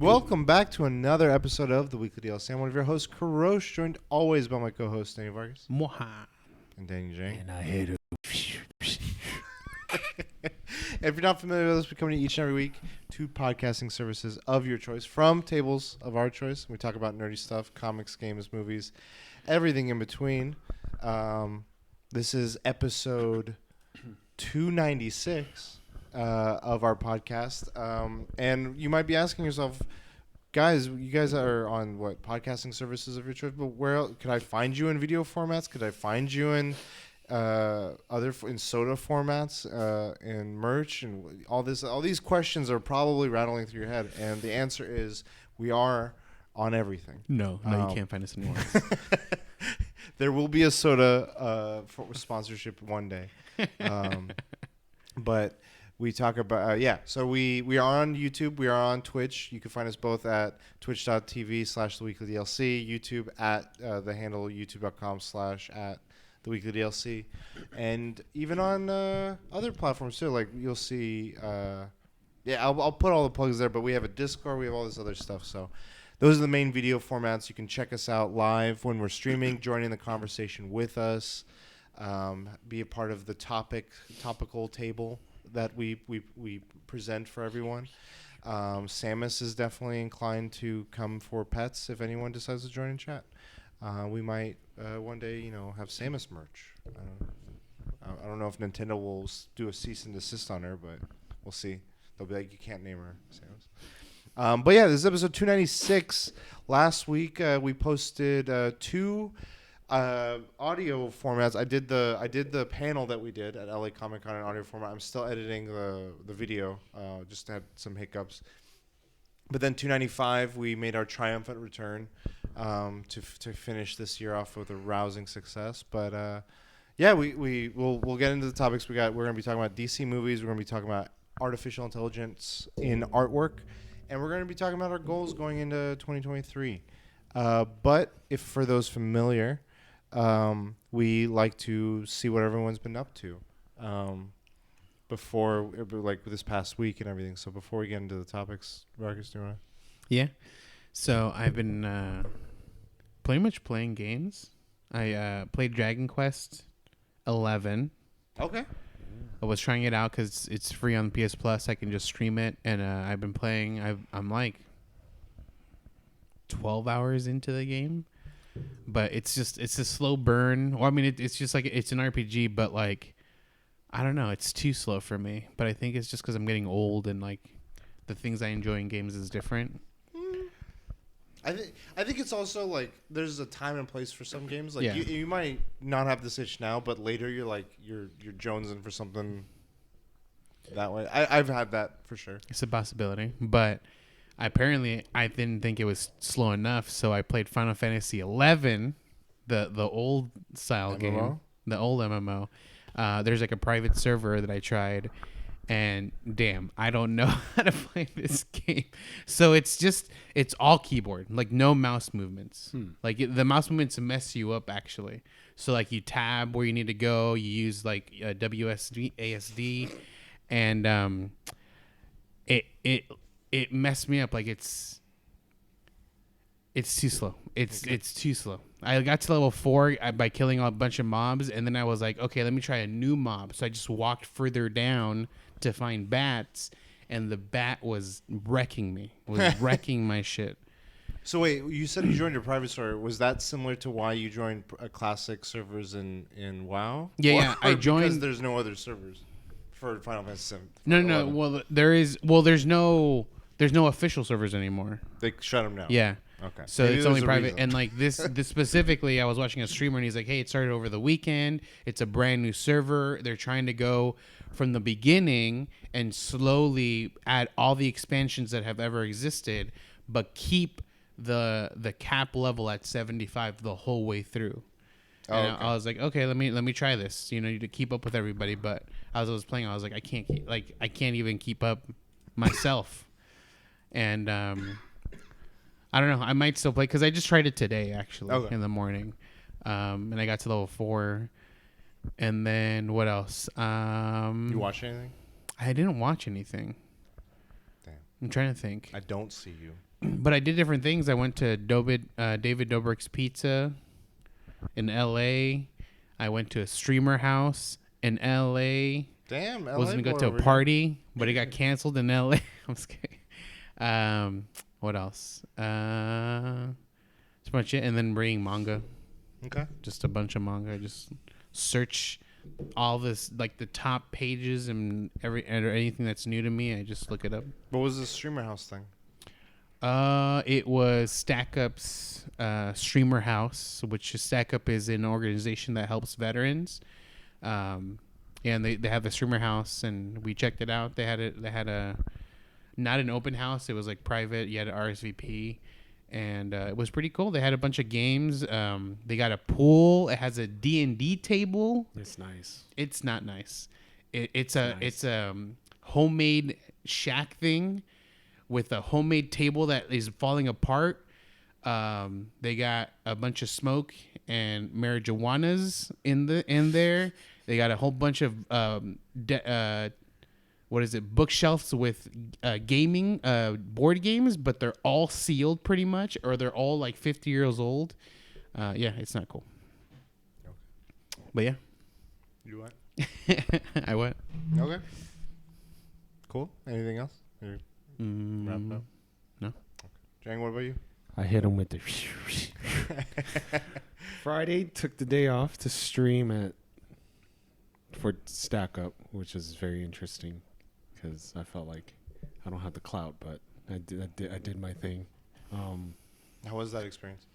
Welcome back to another episode of the Weekly DLC. I'm one of your hosts, Karosh, joined always by my co-hosts, Danny Vargas. Moha. And Danny J. And I hate it. If you're not familiar with us, we come to you each and every week, two podcasting services of your choice from tables of our choice. We talk about nerdy stuff, comics, games, movies, everything in between. This is episode 296 of our podcast. And you might be asking yourself, guys, you guys are on what podcasting services of your choice, but where else, could I find you in video formats? Could I find you in in soda formats, in merch, and all this? All these questions are probably rattling through your head, and the answer is we are on everything. No, you can't find us anywhere. There will be a soda sponsorship one day, but we talk about So we are on YouTube. We are on Twitch. You can find us both at twitch.tv/theweeklydlc, YouTube at the handle youtube.com/@theweeklydlc, and even on other platforms too. Like you'll see. I'll put all the plugs there. But we have a Discord. We have all this other stuff. So those are the main video formats. You can check us out live when we're streaming, joining the conversation with us, be a part of the topical table that we present for everyone. Samus is definitely inclined to come for pets if anyone decides to join in chat. We might one day, have Samus merch. I don't know if Nintendo will do a cease and desist on her, but we'll see. They'll be like, you can't name her Samus. But yeah, this is episode 296. Last week we posted two audio formats. I did the panel that we did at LA Comic Con in audio format. I'm still editing the video, just had some hiccups. But then 295, we made our triumphant return to finish this year off with a rousing success. But we'll get into the topics we got. We're gonna be talking about DC movies. We're gonna be talking about artificial intelligence in artwork, and we're gonna be talking about our goals going into 2023. But if for those familiar, we like to see what everyone's been up to before, like this past week and everything. So before we get into the topics, Marcus, do you want to? Yeah. So I've been pretty much playing games. I played Dragon Quest 11. Okay. I was trying it out because it's free on PS Plus. I can just stream it, and I've been playing. I'm like 12 hours into the game. But it's a slow burn. Well, I mean, it's just like it's an RPG, but like, I don't know, it's too slow for me. But I think it's just because I'm getting old and like the things I enjoy in games is different. I think it's also like there's a time and place for some games. Like yeah. you might not have this itch now, but later you're jonesing for something that way. I've had that for sure. It's a possibility, but. Apparently, I didn't think it was slow enough, so I played Final Fantasy 11, the old style game, the old MMO. There's like a private server that I tried, and damn, I don't know how to play this game. So it's all keyboard, like no mouse movements. Like the mouse movements mess you up actually. So like you tab where you need to go, you use like WSD, ASD, and it messed me up. Like it's too slow. It's too slow. I got to level 4 by killing a bunch of mobs, and then I was like, okay, let me try a new mob. So I just walked further down to find bats, and the bat was wrecking me. Was wrecking my shit. So wait, you said you joined your private server. Was that similar to why you joined classic servers in WoW? Yeah, I joined because there's no other servers for Final Fantasy VII. No. Well, there's no official servers anymore. They shut them down. Yeah. Okay. So Maybe it's only private. reason. And like this specifically, I was watching a streamer and he's like, hey, it started over the weekend. It's a brand new server. They're trying to go from the beginning and slowly add all the expansions that have ever existed, but keep the cap level at 75 the whole way through. And I was like, okay, let me try this. To keep up with everybody. But as I was playing, I was like, I can't even keep up myself. And I don't know. I might still play because I just tried it today actually in the morning, and I got to level 4. And then what else? You watch anything? I didn't watch anything. Damn. I'm trying to think. I don't see you. But I did different things. I went to David Dobrik's Pizza in L.A. I went to a streamer house in L.A. Damn, LA Was gonna go boy to a over here. party, but it got canceled in L.A. I'm just kidding. What else? That's much it. And then reading manga. Okay. Just a bunch of manga. Just search all this, like the top pages and anything that's new to me. I just look it up. What was the streamer house thing? It was StackUp's Streamer House, which is StackUp is an organization that helps veterans. And they have a streamer house, and we checked it out. They had a not an open house. It was like private. You had an RSVP, and it was pretty cool. They had a bunch of games. They got a pool. It has a D&D table. It's nice. It's not nice. It's a homemade shack thing with a homemade table that is falling apart. They got a bunch of smoke and marijuanas in there. They got a whole bunch of bookshelves with gaming board games, but they're all sealed pretty much, or they're all like 50 years old. Yeah, it's not cool. Okay. But yeah, You what? I went. Okay. Cool. Anything else? Or wrap it up? No. Okay. Jang, what about you? I hit him with the. Friday, took the day off to stream for Stack Up, which is very interesting because I felt like I don't have the clout, but I did my thing. How was that experience?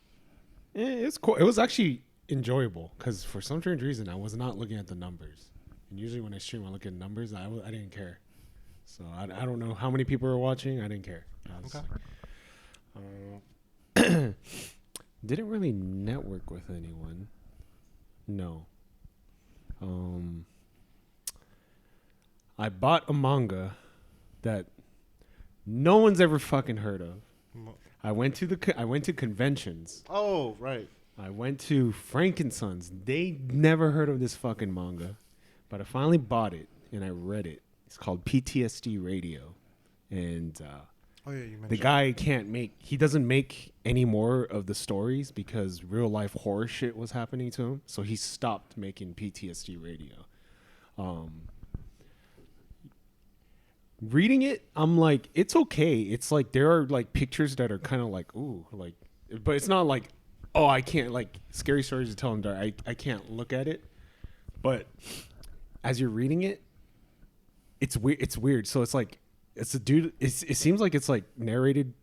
It's cool. It was actually enjoyable because for some strange reason I was not looking at the numbers, and usually when I stream I look at numbers. I didn't care, so I don't know how many people are watching. I didn't care. Okay. Didn't really network with anyone. No. I bought a manga that no one's ever fucking heard of. I went to conventions. Oh, right. I went to Frankensons. They never heard of this fucking manga, but I finally bought it and I read it. It's called PTSD Radio, and Oh yeah, you mentioned the guy he doesn't make any more of the stories because real life horror shit was happening to him. So he stopped making PTSD Radio. Reading it, I'm like, it's okay. It's like there are like pictures that are kind of like, ooh, like, but it's not like, oh, I can't, like scary stories to tell him that I can't look at it. But as you're reading it, it's weird. It's weird. So it's like, it's a dude. It seems like it's like narrated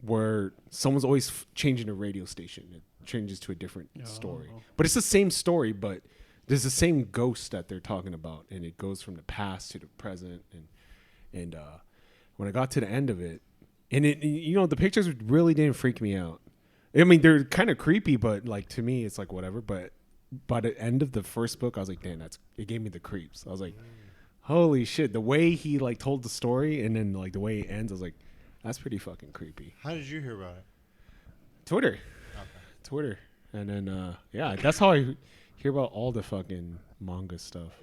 where someone's always changing a radio station. It changes to a different story, but it's the same story. But there's the same ghost that they're talking about, and it goes from the past to the present. And when I got to the end of it, and the pictures really didn't freak me out. I mean, they're kind of creepy, but like to me, it's like whatever. But by the end of the first book, I was like, damn, it gave me the creeps. I was like, holy shit, the way he like told the story and then like the way it ends, I was like, that's pretty fucking creepy. How did you hear about it? Twitter. Okay. Twitter. And then yeah, that's how I hear about all the fucking manga stuff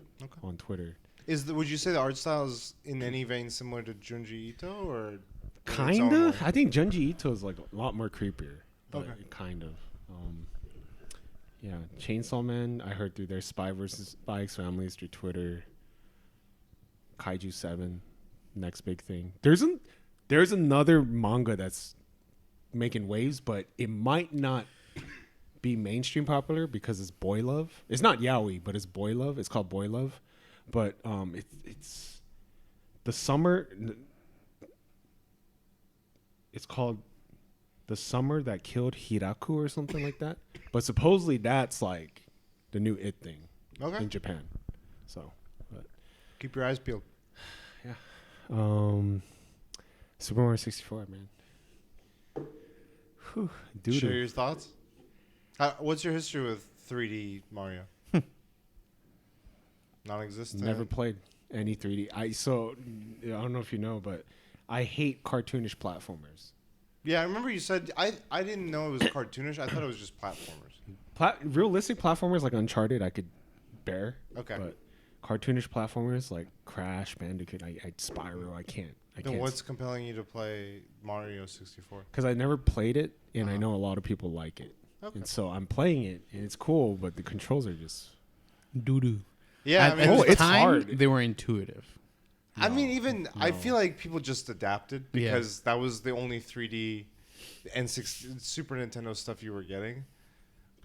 on Twitter. Would you say the art style is in any vein similar to Junji Ito or kinda? I think Junji Ito is like a lot more creepier. But kind of. Yeah, Chainsaw Man, I heard through their Spy vs. Spy X Families through Twitter. Kaiju 7, next big thing. There's another manga that's making waves, but it might not be mainstream popular because it's boy love. It's not yaoi, but it's boy love. It's called Boy Love, but it's the summer. It's called The Summer That Killed Hiraku or something like that. But supposedly that's like the new it thing in Japan. So. Keep your eyes peeled. Yeah. Super Mario 64, man. Whew, Share your thoughts. What's your history with 3D Mario? Non-existent. Never played any 3D. I don't know if you know, but I hate cartoonish platformers. Yeah, I remember you said I didn't know it was cartoonish. I thought it was just platformers. Realistic platformers like Uncharted, I could bear. Okay. But cartoonish platformers like Crash, Bandicoot, Spyro, I can't. Then what's compelling you to play Mario 64? Because I never played it, and I know a lot of people like it. Okay. And so I'm playing it, and it's cool, but the controls are just doo-doo. Yeah, At the it's time, hard. They were intuitive. I mean, even I feel like people just adapted Yeah. because that was the only 3D and Super Nintendo stuff you were getting,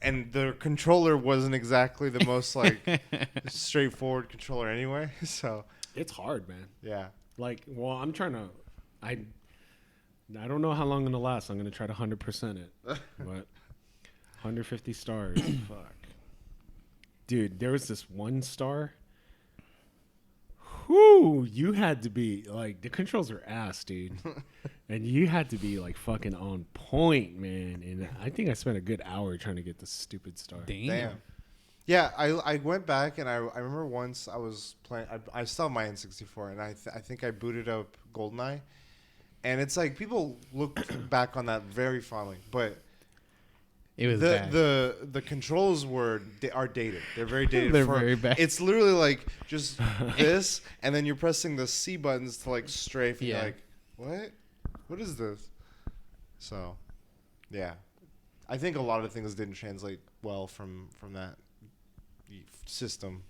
and the controller wasn't exactly the most like straightforward controller anyway. So it's hard, man. yeah, Like, well, I'm trying to, I don't know how long it's gonna last. I'm gonna try to 100% it, but 150 stars. Fuck, dude, there was this one star. Whoo, you had to be like, the controls are ass, dude, and you had to be like fucking on point, man. And I think I spent a good hour trying to get this stupid star. damn. Yeah, I went back and I remember once I was playing. I still have my N64 and I think I booted up GoldenEye, and it's like people look back on that very fondly, but It was bad. the controls are dated. They're very dated. They're very bad. It's literally like just this, and then you're pressing the C buttons to like strafe. And Yeah. you're like, what is this? So, yeah, I think a lot of things didn't translate well from that system.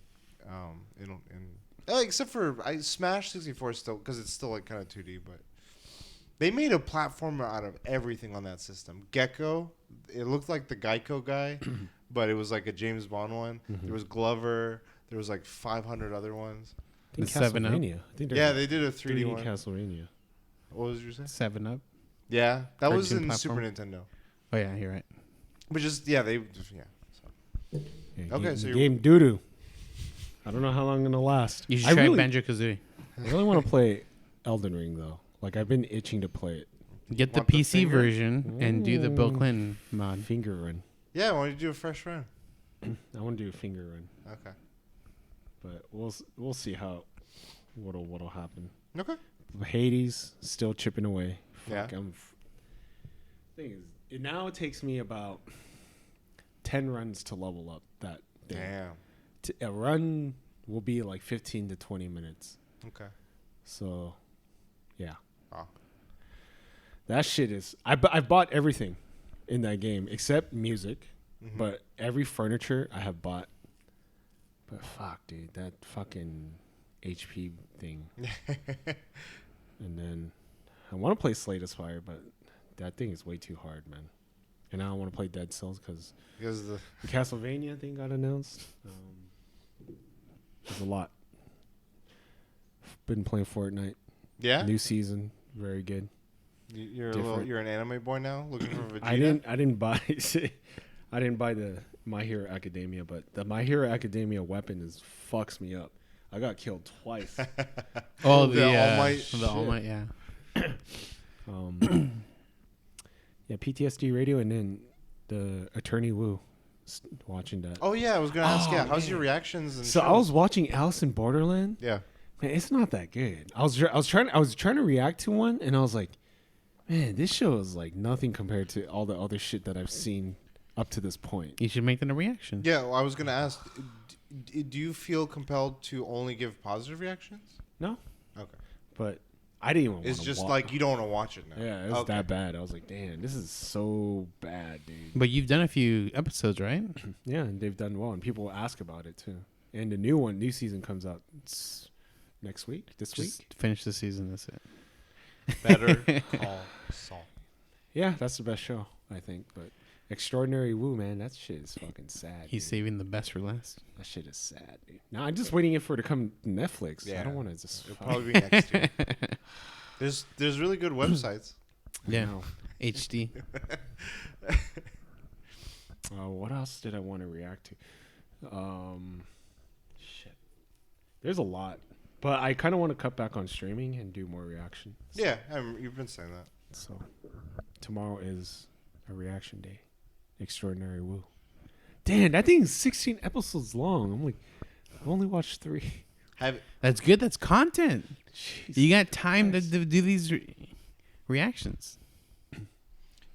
Except for Smash 64 still, because it's still like kind of 2D, but they made a platformer out of everything on that system. Gecko, it looked like the Geico guy, but it was like a James Bond one. Mm-hmm. There was Glover. There was like 500 other ones. I think The 7-Up? Castlevania. I think Yeah, they did a 3D one. Castlevania. What was you saying? 7-Up. Yeah, that was Cartoon in platform. Super Nintendo. Oh yeah, you're right. But just So. Yeah, Okay, so game doo doo. I don't know how long it's gonna last. You should I try really, Banjo-Kazooie. I really want to play Elden Ring though. Like I've been itching to play it. Get the Want the PC finger? version and do the Bill Clinton mod. Finger run. Yeah, why don't you do a fresh run? I want to do a finger run, Okay. but we'll see what'll happen. Okay. Hades still chipping away. Yeah. Thing is, now it takes me about 10 runs to level up that thing. Damn. A run will be like 15 to 20 minutes. Okay. So, yeah. Wow. That shit is. I bought everything in that game except music, Mhm. but every furniture I have bought. But fuck, dude, that fucking HP thing. And then I want to play Slay the Spire, but that thing is way too hard, man. And I don't want to play Dead Cells because Because the Castlevania thing got announced. There's a lot. Been playing Fortnite. yeah, New season, very good. you're different. you're an anime boy now, looking for Vegeta. I didn't buy the My Hero Academia, but the My Hero Academia weapon fucks me up. I got killed twice. Oh, The All Might the All Might, yeah. Yeah, PTSD Radio, and then the Attorney Woo. Watching that. Oh yeah, I was gonna ask. Oh, Yeah, how's man. your reactions? And So I was watching Alice in Borderland. Yeah. Man, it's not that good. I was trying to react to one, and I was like, man, this show is like nothing compared to all the other shit that I've seen up to this point. You should make that a reaction. Yeah, well, I was gonna ask. Do you feel compelled to only give positive reactions? No, Okay. but I didn't even. It's wanna just wa- like you don't want to watch it now. yeah, it was Okay. that bad. I was like, damn, this is so bad, dude. But you've done a few episodes, right? Yeah, and they've done well, and people will ask about it too. And the new season comes out next week. This Just week. finish the season. That's it. Better Call Saul. Yeah, that's the best show, I think. But Extraordinary Woo, man, that shit is fucking sad. He's dude. saving the best for last. That shit is sad, dude. Now I'm just waiting for it to come to Netflix. I Yeah. don't want to just. It'll probably be next year. There's really good websites. Yeah. know. HD. What else did I want to react to? Shit. There's a lot, but I kind of want to cut back on streaming and do more reaction. Yeah, you've been saying that. So tomorrow is a reaction day. Extraordinary Woo. Damn, that thing's 16 episodes long. I'm like, I've only watched 3. That's good. That's content. Jeez. You got time to do these reactions.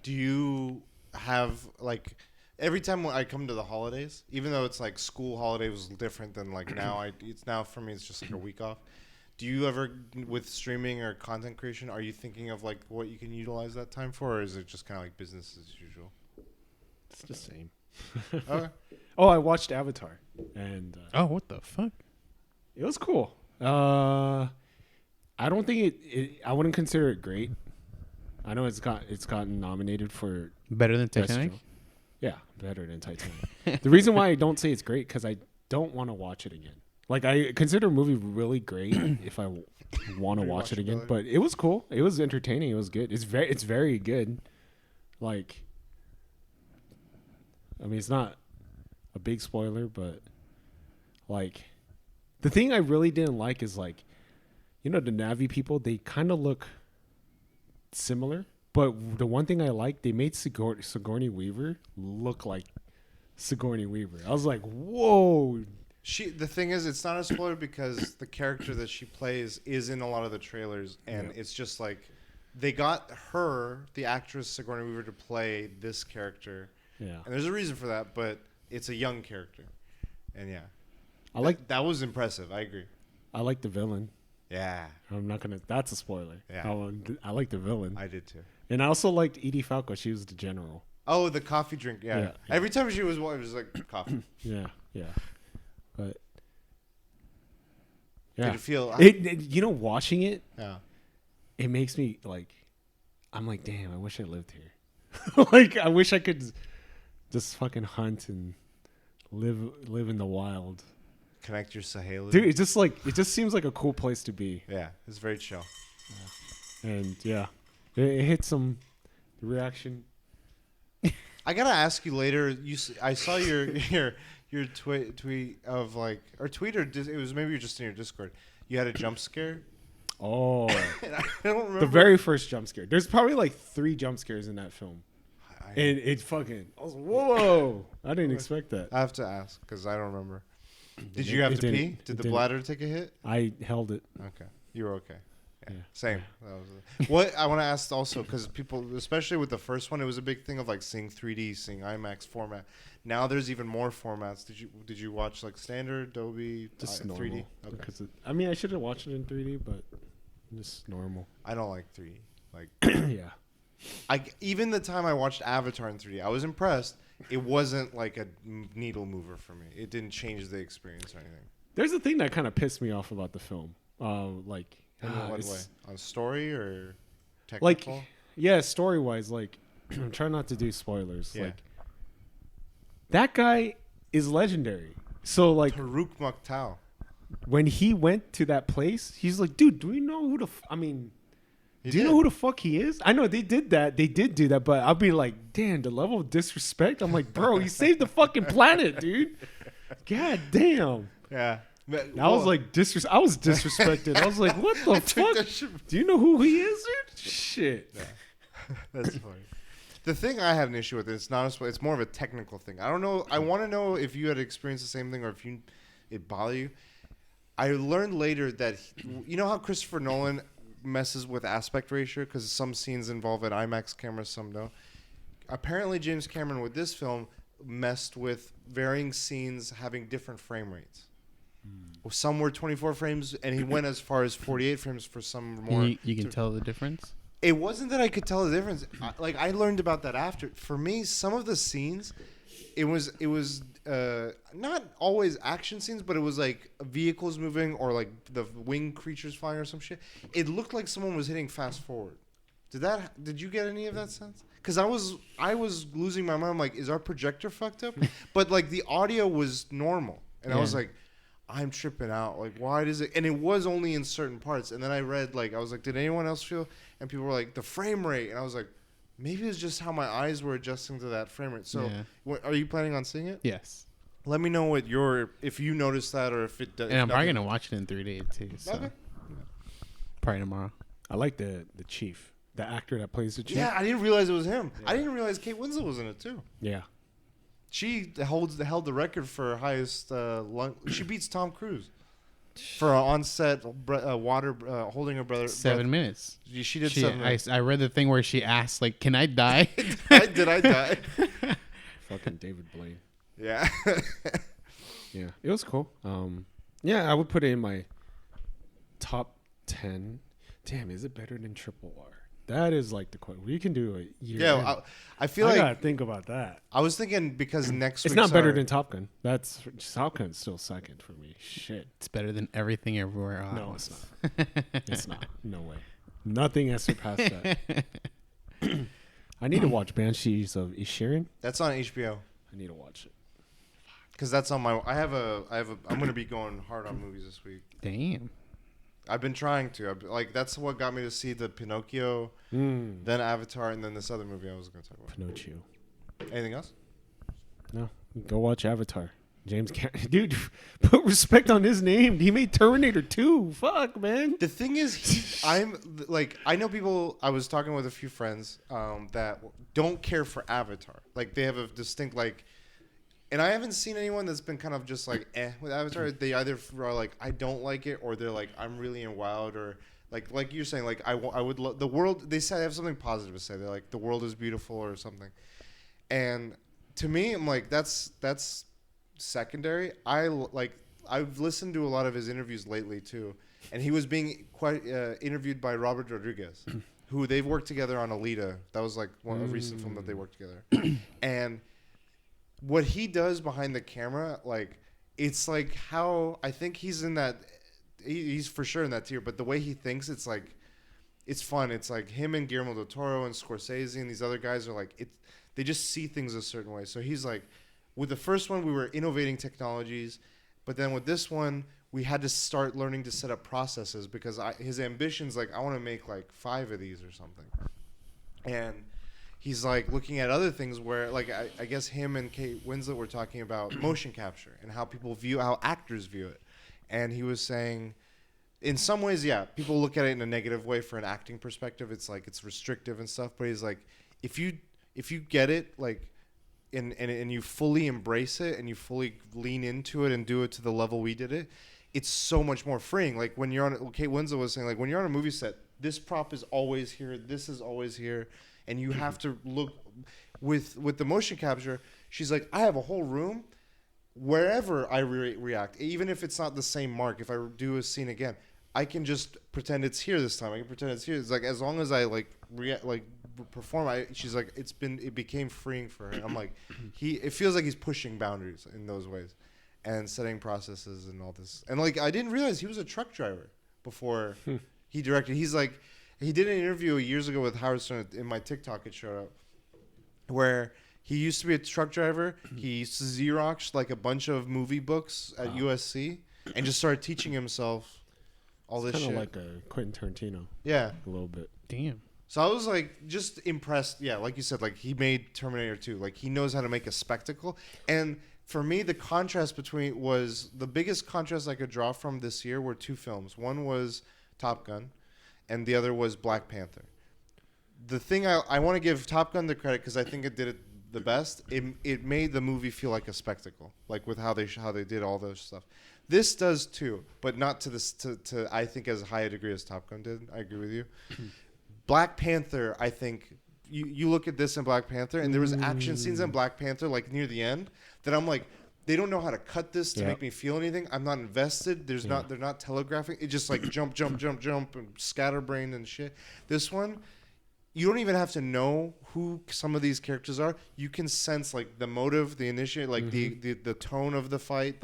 Do you have like every time when I come to the holidays, even though it's like school holiday was different than like now, it's now for me it's just like a week off. Do you ever, with streaming or content creation, are you thinking of like what you can utilize that time for, or is it just kind of like business as usual? It's the same. Okay. Oh, I watched Avatar, and Oh, what the fuck? it was cool. I don't think I wouldn't consider it great. I know it's gotten nominated for Better than Best Titanic? Film. Yeah, better than Titanic. The reason why I don't say it's great because I don't want to watch it again. Like I consider a movie really great if I want to watch it again. But it was cool. It was entertaining. It was good. It's very good. Like, I mean, it's not a big spoiler, but like, the thing I really didn't like is like, the Na'vi people. They kind of look similar. But the one thing I like, they made Sigourney Weaver look like Sigourney Weaver. I was like, whoa. The thing is, it's not a spoiler because the character that she plays is in a lot of the trailers, and it's just like they got her, the actress Sigourney Weaver, to play this character. Yeah. And there's a reason for that, but it's a young character, and that was impressive. I agree. I like the villain. Yeah, I'm not gonna. That's a spoiler. Yeah. I like the villain. I did too. And I also liked Edie Falco. She was the general. Oh, the coffee drink. Yeah. Yeah. Every time she was, it was like coffee. Yeah. But Did it feel? Watching it, Yeah. it makes me like, I'm like, damn, I wish I lived here. Like, I wish I could just fucking hunt and live in the wild. Connect your Sahela. Dude, it just seems like a cool place to be. Yeah, it's very chill. And yeah, it hit some reaction. I gotta ask you later. I saw your tweet of like, or tweet, or it was maybe you're just in your Discord. You had a jump scare. Oh, And I don't remember the very first jump scare. There's probably like 3 jump scares in that film, and it fucking. I was whoa! I didn't expect that. I have to ask because I don't remember. Did you have to pee? Did the bladder take a hit? I held it. Okay, you were okay. Yeah. Yeah. Same. That was what I want to ask also, because people, especially with the first one, it was a big thing of like seeing 3D, seeing IMAX format. Now there's even more formats. Did you watch like standard, Dolby, Just 3D? normal. Okay. Because I mean, I should have watched it in 3D, but just normal. I don't like 3D. Like Yeah. even the time I watched Avatar in 3D, I was impressed. It wasn't like a needle mover for me. It didn't change the experience or anything. There's a thing that kind of pissed me off about the film. Like, In what way? On story or like, technical? yeah, story wise, like, I'm trying not to do spoilers. Yeah. Like, that guy is legendary. So like, Taruk Maktal. when he went to that place, he's like, dude, do we know who the? Do you know who the fuck he is? I know they did that. They did do that, but I'll be like, damn, the level of disrespect. I'm like, bro, he saved the fucking planet, dude. God damn. Yeah. I was like, I was disrespected. I was like, what the fuck? Do you know who he is, dude? Shit. Yeah. That's funny. The thing I had an issue with, it's not it's more of a technical thing. I don't know. I want to know if you had experienced the same thing or if it bothered you. I learned later that, you know how Christopher Nolan messes with aspect ratio because some scenes involve an IMAX camera, some don't. Apparently, James Cameron with this film messed with varying scenes having different frame rates. Some were 24 frames, and he went as far as 48 frames for some more. You can tell the difference? It wasn't that I could tell the difference. I learned about that after. For me, some of the scenes, it was not always action scenes, but it was like vehicles moving or like the winged creatures flying or some shit. It looked like someone was hitting fast forward. Did you get any of that sense? Because I was losing my mind. I'm like, is our projector fucked up? But like the audio was normal, and I was like, I'm tripping out. Like, why does it? And it was only in certain parts. And then I read, like, I was like, did anyone else feel? And people were like, the frame rate. And I was like, maybe it's just how my eyes were adjusting to that frame rate. So, are you planning on seeing it? Yes. Let me know if you noticed that or if it does. And I'm probably going to watch it in 3D too. So. Okay. Probably tomorrow. I like the chief, the actor that plays the chief. Yeah, I didn't realize it was him. Yeah. I didn't realize Kate Winslet was in it too. Yeah. She held the record for highest lung. She beats Tom Cruise for on-set water holding her brother. 7 minutes. She did 7 minutes. I read the thing where she asked, like, "Can I die?" Did I die? Fucking David Blaine. Yeah. Yeah, it was cool. Yeah, I would put it in my top 10. Damn, is it better than Triple R? That is like the question. We can do a year. Yeah, I feel I like gotta think about that. I was thinking because next It's week's not better our- than Top Gun. That's Top Gun's still second for me. Shit. It's better than everything everywhere else. No, it's not. It's not. No way. Nothing has surpassed that. I need to watch Banshees of Inisherin. That's on HBO. I need to watch it. Because that's on my. I'm gonna be going hard on movies this week. Damn. I've been trying to. That's what got me to see the Pinocchio, then Avatar, and then this other movie I was gonna talk about. Pinocchio. Anything else? No, go watch Avatar. James Gunn. Dude, put respect on his name. He made Terminator 2. Fuck, man. The thing is, I know people. I was talking with a few friends that don't care for Avatar. Like they have a distinct and I haven't seen anyone that's been kind of just like with Avatar. They either are like I don't like it, or they're like I'm really wowed, or like you're saying I would love the world. They say they have something positive to say. They're like the world is beautiful or something. And to me, I'm like that's secondary. I've listened to a lot of his interviews lately too, and he was being quite interviewed by Robert Rodriguez, who they've worked together on Alita. That was like a recent film that they worked together, and what he does behind the camera, it's like how I think he's in that. He's for sure in that tier, but the way he thinks, it's like it's fun. It's like him and Guillermo del Toro and Scorsese and these other guys are like they just see things a certain way. So he's like, with the first one, we were innovating technologies, but then with this one, we had to start learning to set up processes because his ambition's I want to make 5 of these or something. And he's looking at other things where I guess him and Kate Winslet were talking about motion capture and how how actors view it. And he was saying, in some ways, yeah, people look at it in a negative way for an acting perspective. It's it's restrictive and stuff. But he's like, if you get it, and you fully embrace it and you fully lean into it and do it to the level we did it, it's so much more freeing. When you're on, Kate Winslet was saying, when you're on a movie set, this prop is always here, this is always here, and you have to look with the motion capture. She's like, I have a whole room wherever I react, even if it's not the same mark. If I do a scene again, I can just pretend it's here this time. I can pretend it's here. It's as long as I perform. She's like, it became freeing for her. I'm like, it feels like he's pushing boundaries in those ways, and setting processes and all this. And I didn't realize he was a truck driver before he directed. He's he did an interview years ago with Howard Stern. In my TikTok, it showed up where he used to be a truck driver. He Xeroxed a bunch of movie books at USC and just started teaching himself all this shit. Kind of like a Quentin Tarantino. Yeah, a little bit. Damn. So I was just impressed. Yeah, like you said, he made Terminator 2. He knows how to make a spectacle. And for me, the contrast was the biggest contrast I could draw from this year were 2 films. One was Top Gun, and the other was Black Panther. The thing I want to give Top Gun the credit because I think it did it the best. It made the movie feel like a spectacle, with how they did all those stuff. This does too, but not to I think as high a degree as Top Gun did. I agree with you. Black Panther, I think you look at this in Black Panther, and there was action scenes in Black Panther near the end that I'm like, they don't know how to cut this to make me feel anything. I'm not invested. They're not telegraphing. It just jump, and scatterbrain and shit. This one, you don't even have to know who some of these characters are. You can sense the motive, the initiate, the tone of the fight.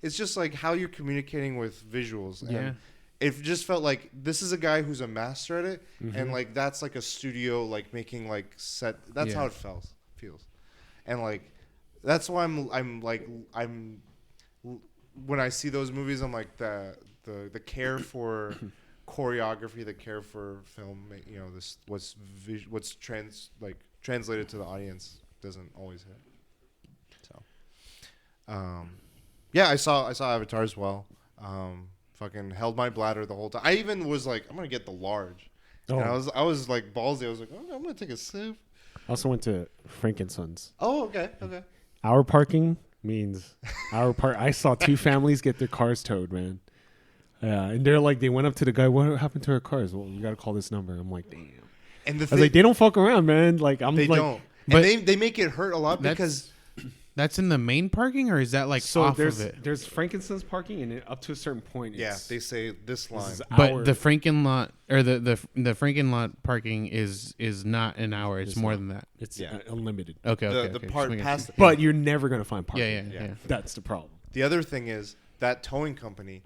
It's just how you're communicating with visuals. Yeah. And it just felt like this is a guy who's a master at it, and that's a studio making set. That's how it feels, and that's why I'm when I see those movies, I'm like the care for choreography, the care for film. This what's translated to the audience doesn't always hit. So, yeah, I saw Avatar as well. Fucking held my bladder the whole time. I even was like, I'm gonna get the large. Oh. And I was ballsy. I was like, oh, I'm gonna take a sip. I also went to Frankenson's. Oh, okay. Our parking means our part. I saw 2 families get their cars towed, man. Yeah, and they're they went up to the guy. What happened to our cars? Well, you got to call this number. I'm like, damn. And I was like, they don't fuck around, man. They don't. But and they make it hurt a lot because That's in the main parking, or is that like So off there's of it? there's frankincense parking, and then up to a certain point, Yeah, it's, they say this this line. is But our- the Franken lot or the Franken lot parking is not an hour. It's more not. than that. it's Yeah. Unlimited. Okay, okay. The okay. part Just making past. sure. But you're never gonna find parking. Yeah. That's the problem. The other thing is that towing company.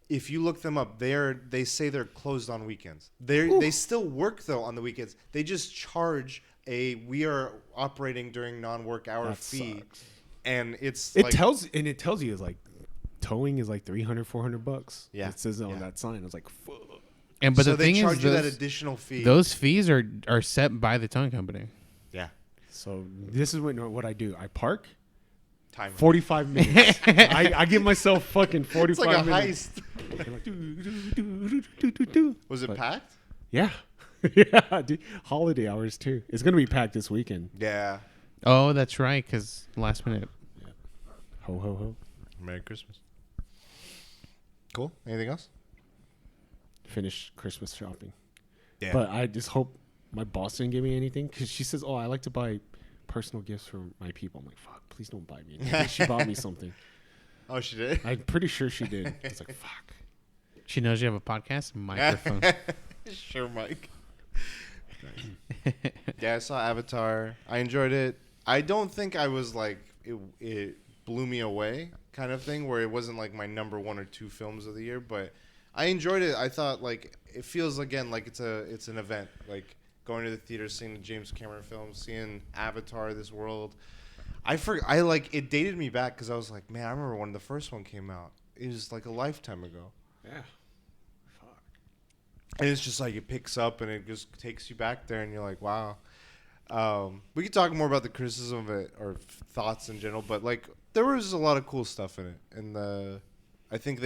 If you look them up, they say they're closed on weekends. They still work though on the weekends. They just charge we are operating during non-work hour That fee, sucks. and it's It like, tells you is like towing is like $300-$400. Yeah. It says it on Yeah. that sign. I was like, fuck. And but so the they thing charge is, you that additional fee. those fees are set by the towing company. Yeah, So this is what I do. I park time. 45 minutes. I give myself fucking 45 It's like a minutes. heist. I'm like, do. Was it But- packed? Yeah. Yeah, dude. Holiday hours too. It's gonna be packed this weekend. Yeah. Oh, that's right. Because last minute. Ho ho ho. Merry Christmas. Cool. Anything else? Finish Christmas shopping. Yeah. But I just hope my boss didn't give me anything because she says, "Oh, I like to buy personal gifts for my people." I'm like, "Fuck, please don't buy me anything." She bought me something. Oh, she did. I'm pretty sure she did. I was like, "Fuck." She knows you have a podcast and microphone. Sure, Mike. Yeah, I saw Avatar. I enjoyed it. I don't think I was like it blew me away kind of thing where it wasn't like my number 1 or 2 films of the year, but I enjoyed it. I thought like it feels again like it's an event, like going to the theater, seeing the James Cameron film, seeing Avatar, this world. I like it dated me back because I was like, man, I remember when the first one came out. It was like a lifetime ago. Yeah. And it's just like it picks up and it just takes you back there, and you're like, wow. We could talk more about the criticism of it or thoughts in general, but like there was a lot of cool stuff in it, and I think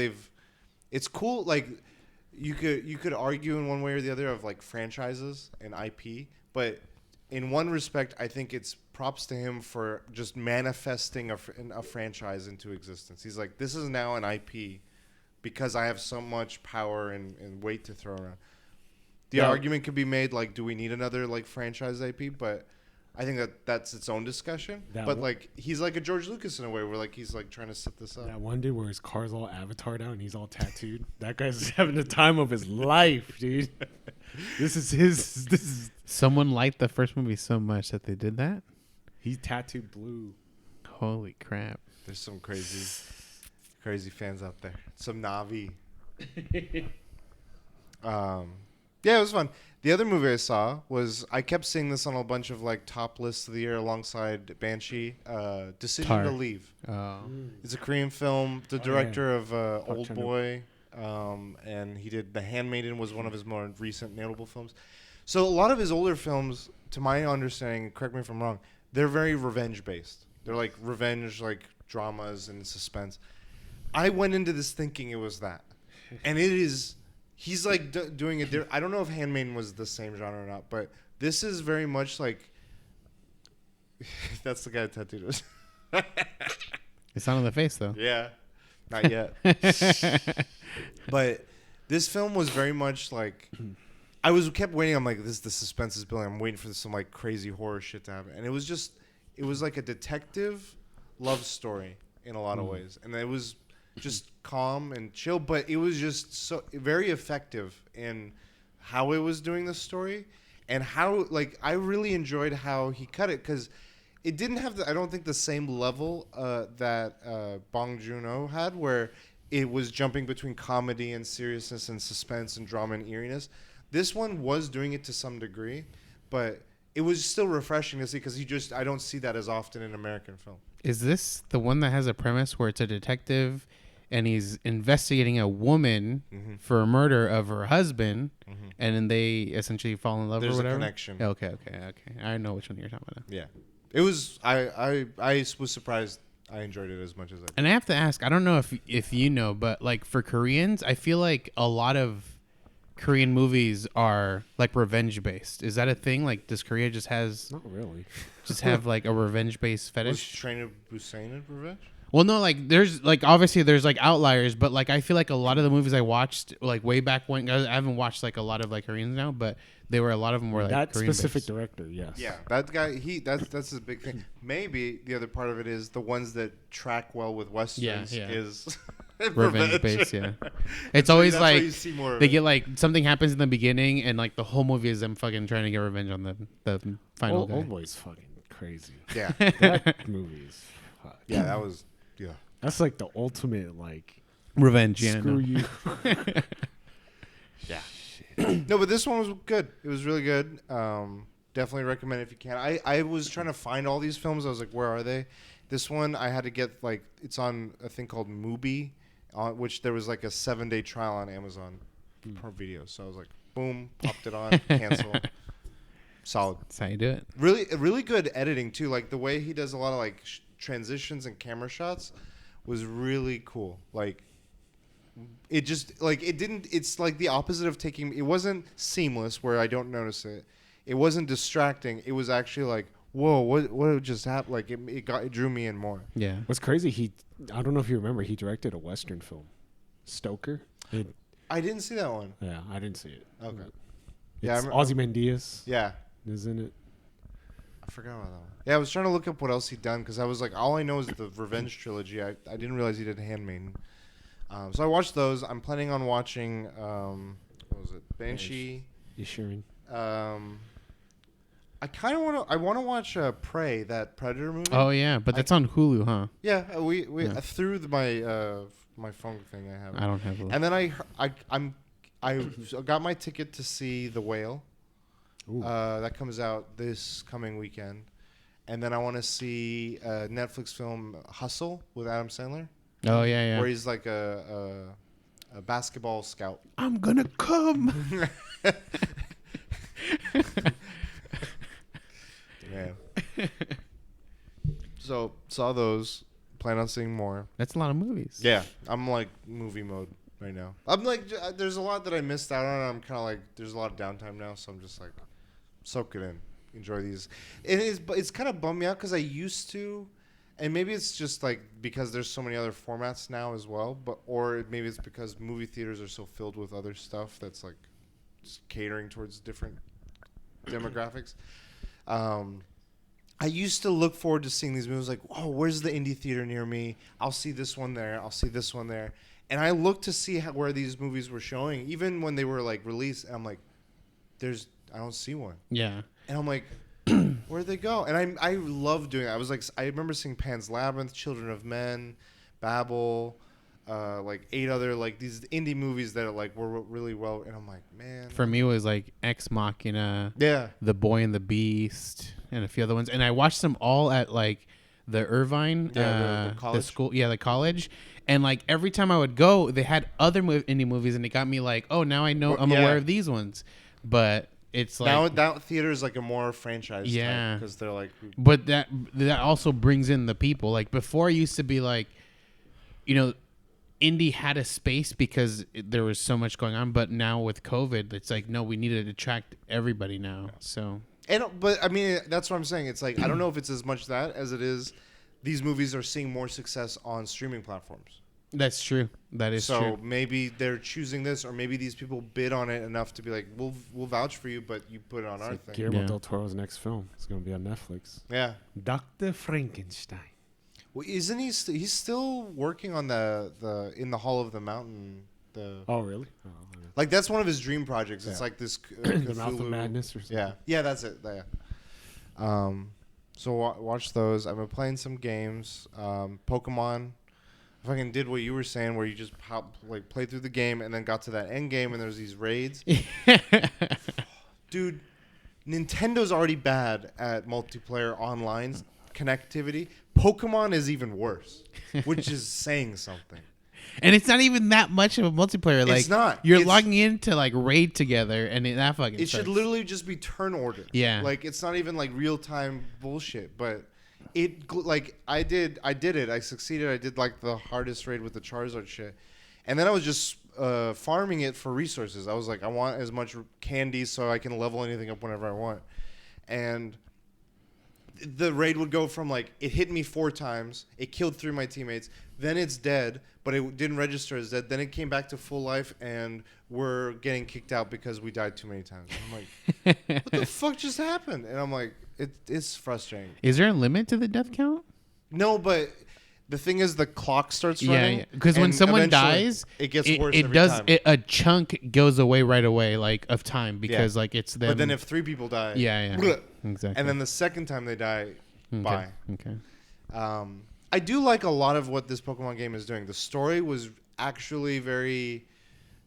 it's cool. Like you could argue in one way or the other of like franchises and IP, but in one respect, I think it's props to him for just manifesting a franchise into existence. He's like, this is now an IP. Because I have so much power and weight to throw around. The argument could be made, like, do we need another, like, franchise IP? But I think that's its own discussion. But, like, he's like a George Lucas in a way where, like, he's, like, trying to set this up. That one dude where his car's all avatared out and he's all tattooed. That guy's having the time of his life, dude. This is Someone liked the first movie so much that they did that. he's tattooed blue. Holy crap! There's some crazy fans out there. Some Navi. Yeah, it was fun. The other movie I saw was, I kept seeing this on a bunch of like top lists of the year alongside Banshee. Decision Tar. to Leave. Oh, It's a Korean film. The director of Old Chan-wook. Boy, and he did The Handmaiden was one of his more recent notable films. So a lot of his older films, to my understanding, correct me if I'm wrong, they're very revenge based. They're like revenge like dramas and suspense. I went into this thinking it was that, and it is. He's like doing it. I don't know if Handmaiden was the same genre or not, but this is very much like. That's the guy that tattooed us. it's not on the face though. Yeah, not yet. But this film was very much like. I kept waiting. I'm like, the suspense is building. I'm waiting for some like crazy horror shit to happen, and it was like a detective love story in a lot of ways, and it was just calm and chill, but it was just so very effective in how it was doing the story, and how like I really enjoyed how he cut it, because it didn't have I don't think the same level that Bong Joon-ho had, where it was jumping between comedy and seriousness and suspense and drama and eeriness. This one was doing it to some degree, but it was still refreshing to see, because I don't see that as often in American film. Is this the one that has a premise where it's a detective and he's investigating a woman for a murder of her husband, and then they essentially fall in love There's or whatever? a connection. Okay. I know which one you're talking about now. Yeah, it was. I was surprised. I enjoyed it as much as I did. And I have to ask, I don't know if you know, but like for Koreans, I feel like a lot of Korean movies are like revenge based. Is that a thing? Like, does Korea just Not really. have like a revenge based Was fetish? Train to Busan in Revenge? Well, no, like there's like obviously there's like outliers, but like I feel like a lot of the movies I watched like way back when, I haven't watched like a lot of like Koreans now, but They were a lot of them were like that Korean specific based. director. Yes. Yeah, that guy. That's his big thing. Maybe the other part of it is the ones that track well with westerns Yeah. is Revenge based, yeah. It's So always that's why like you see more of they it. get like something happens in the beginning, and like the whole movie is them fucking trying to get revenge on the final guy. Old Boy's fucking crazy. Yeah, That movie is. Fuck. yeah, that was yeah. That's like the ultimate like. Revenge, yeah. Screw No. you. Yeah. No, but this one was good. It was really good. Definitely recommend it if you can. I was trying to find all these films. I was like, where are they? This one I had to get like it's on a thing called Mubi, which there was like a 7-day trial on Amazon per video. So I was like, boom, popped it on, cancel. Solid. That's how you do it. Really good editing too. Like the way he does a lot of like transitions and camera shots was really cool. Like it just like it didn't. It's like the opposite of taking. It wasn't seamless where I don't notice it. It wasn't distracting. It was actually like, whoa, what just happened? Like it drew me in more. Yeah. What's crazy? I don't know if you remember. He directed a Western film, Stoker. I didn't see that one. Yeah, I didn't see it. Okay. It's Yeah, Ozymandias. Yeah. Isn't it? I forgot about that one. Yeah, I was trying to look up what else he'd done because I was like, all I know is the Revenge trilogy. I didn't realize he did Handmaiden. So I watched those. I'm planning on watching, what was it? Banshee. Yashirin. I want to watch Prey, that Predator movie. Oh yeah, but that's on Hulu, huh? Yeah, we Yeah. through my phone thing I have. I don't have. And then I got my ticket to see The Whale. That comes out this coming weekend. And then I want to see a Netflix film Hustle with Adam Sandler. Oh yeah. Where he's like a basketball scout. I'm gonna come. Man. So saw those. Plan on seeing more. That's a lot of movies. Yeah, I'm like movie mode right now. I'm like, there's a lot that I missed out on. I'm kind of like, there's a lot of downtime now, so I'm just like, soak it in, enjoy these. It's kind of bummed me out because I used to, and maybe it's just like because there's so many other formats now as well. Or maybe it's because movie theaters are so filled with other stuff that's like just catering towards different demographics. I used to look forward to seeing these movies like, oh, where's the indie theater near me? I'll see this one there. I'll see this one there. And I looked to see where these movies were showing, even when they were like released. And I'm like, I don't see one. Yeah. And I'm like, where'd they go? And I love doing that. I remember seeing Pan's Labyrinth, Children of Men, Babel, like 8 other like these indie movies that like were really well. And I'm like, man. For me, it was like Ex Machina. Yeah. The Boy and the Beast, and a few other ones. And I watched them all at like the Irvine, the college. the school, the college. And like every time I would go, they had other indie movies, and it got me like, oh, now I know I'm aware of these ones. But it's like now that theater is like a more franchise. Yeah. Because they're like. But that also brings in the people. Like before, it used to be like, indie had a space because there was so much going on. But now with COVID, it's like, no, we need to attract everybody now. So. But I mean, that's what I'm saying. It's like I don't know if it's as much that as it is. These movies are seeing more success on streaming platforms. That's true. That is true. So maybe they're choosing this, or maybe these people bid on it enough to be like, we'll vouch for you, but you put it on our thing. Guillermo del Toro's next film. It's going to be on Netflix. Yeah. Dr. Frankenstein. Well, isn't he? He's still working on the In the Hall of the Mountain. Oh really? Oh, like that's one of his dream projects. It's like this. The Mouth of Madness or something. Yeah, that's it. Yeah. So watch those. I've been playing some games. Pokemon. I fucking did what you were saying, where you just play through the game and then got to that end game, and there's these raids. Dude, Nintendo's already bad at multiplayer online connectivity. Pokemon is even worse, which is saying something. And it's not even that much of a multiplayer. Like, it's not. You're logging in to like raid together, and that fucking. It sucks. should literally just be turn order. Yeah. Like it's not even like real time bullshit, but like I did it. I succeeded. I did like the hardest raid with the Charizard shit, and then I was just farming it for resources. I was like, I want as much candy so I can level anything up whenever I want, and the raid would go from like it hit me 4 times, it killed 3 of my teammates, then it's dead, but it didn't register as dead. Then it came back to full life, and we're getting kicked out because we died too many times. I'm like, what the fuck just happened? And I'm like, it's frustrating. Is there a limit to the death count? No, but the thing is, the clock starts running. Yeah, because when and someone eventually dies, it gets worse. It every does. time. A chunk goes away right away, like of time, because like it's them. But then if 3 people die, yeah, exactly. and then the second time they die, bye. Okay. I do like a lot of what this Pokemon game is doing. The story was actually very,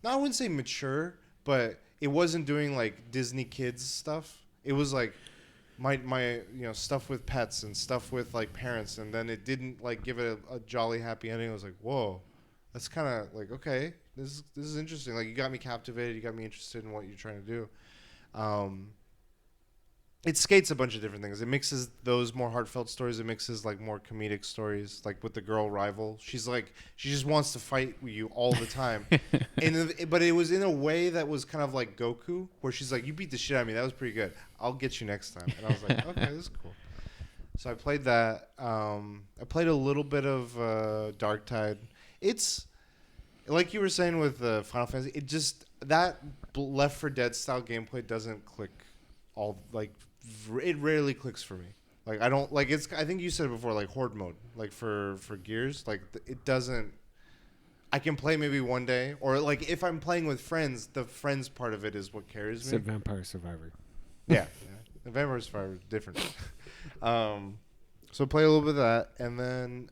no, I wouldn't say mature, but it wasn't doing like Disney kids stuff. It was like my stuff with pets and stuff with like parents, and then it didn't like give it a jolly happy ending. I was like, whoa, that's kind of like, okay, this is interesting. Like, you got me captivated, you got me interested in what you're trying to do. It skates a bunch of different things. It mixes those more heartfelt stories. It mixes like more comedic stories, like with the girl rival. She's like, she just wants to fight you all the time. But it was in a way that was kind of like Goku, where she's like, you beat the shit out of me. That was pretty good. I'll get you next time. And I was like, okay, this is cool. So I played that. I played a little bit of Darktide. It's like you were saying with Final Fantasy. It just, that Left 4 Dead style gameplay doesn't click all, like, it rarely clicks for me. Like, I don't like, it's, I think you said it before, like horde mode, like for Gears, like it doesn't, I can play maybe one day, or like if I'm playing with friends, the friends part of it is what carries me. It's a Vampire Survivor. Yeah. The Vampire Survivor is different. So play a little bit of that, and then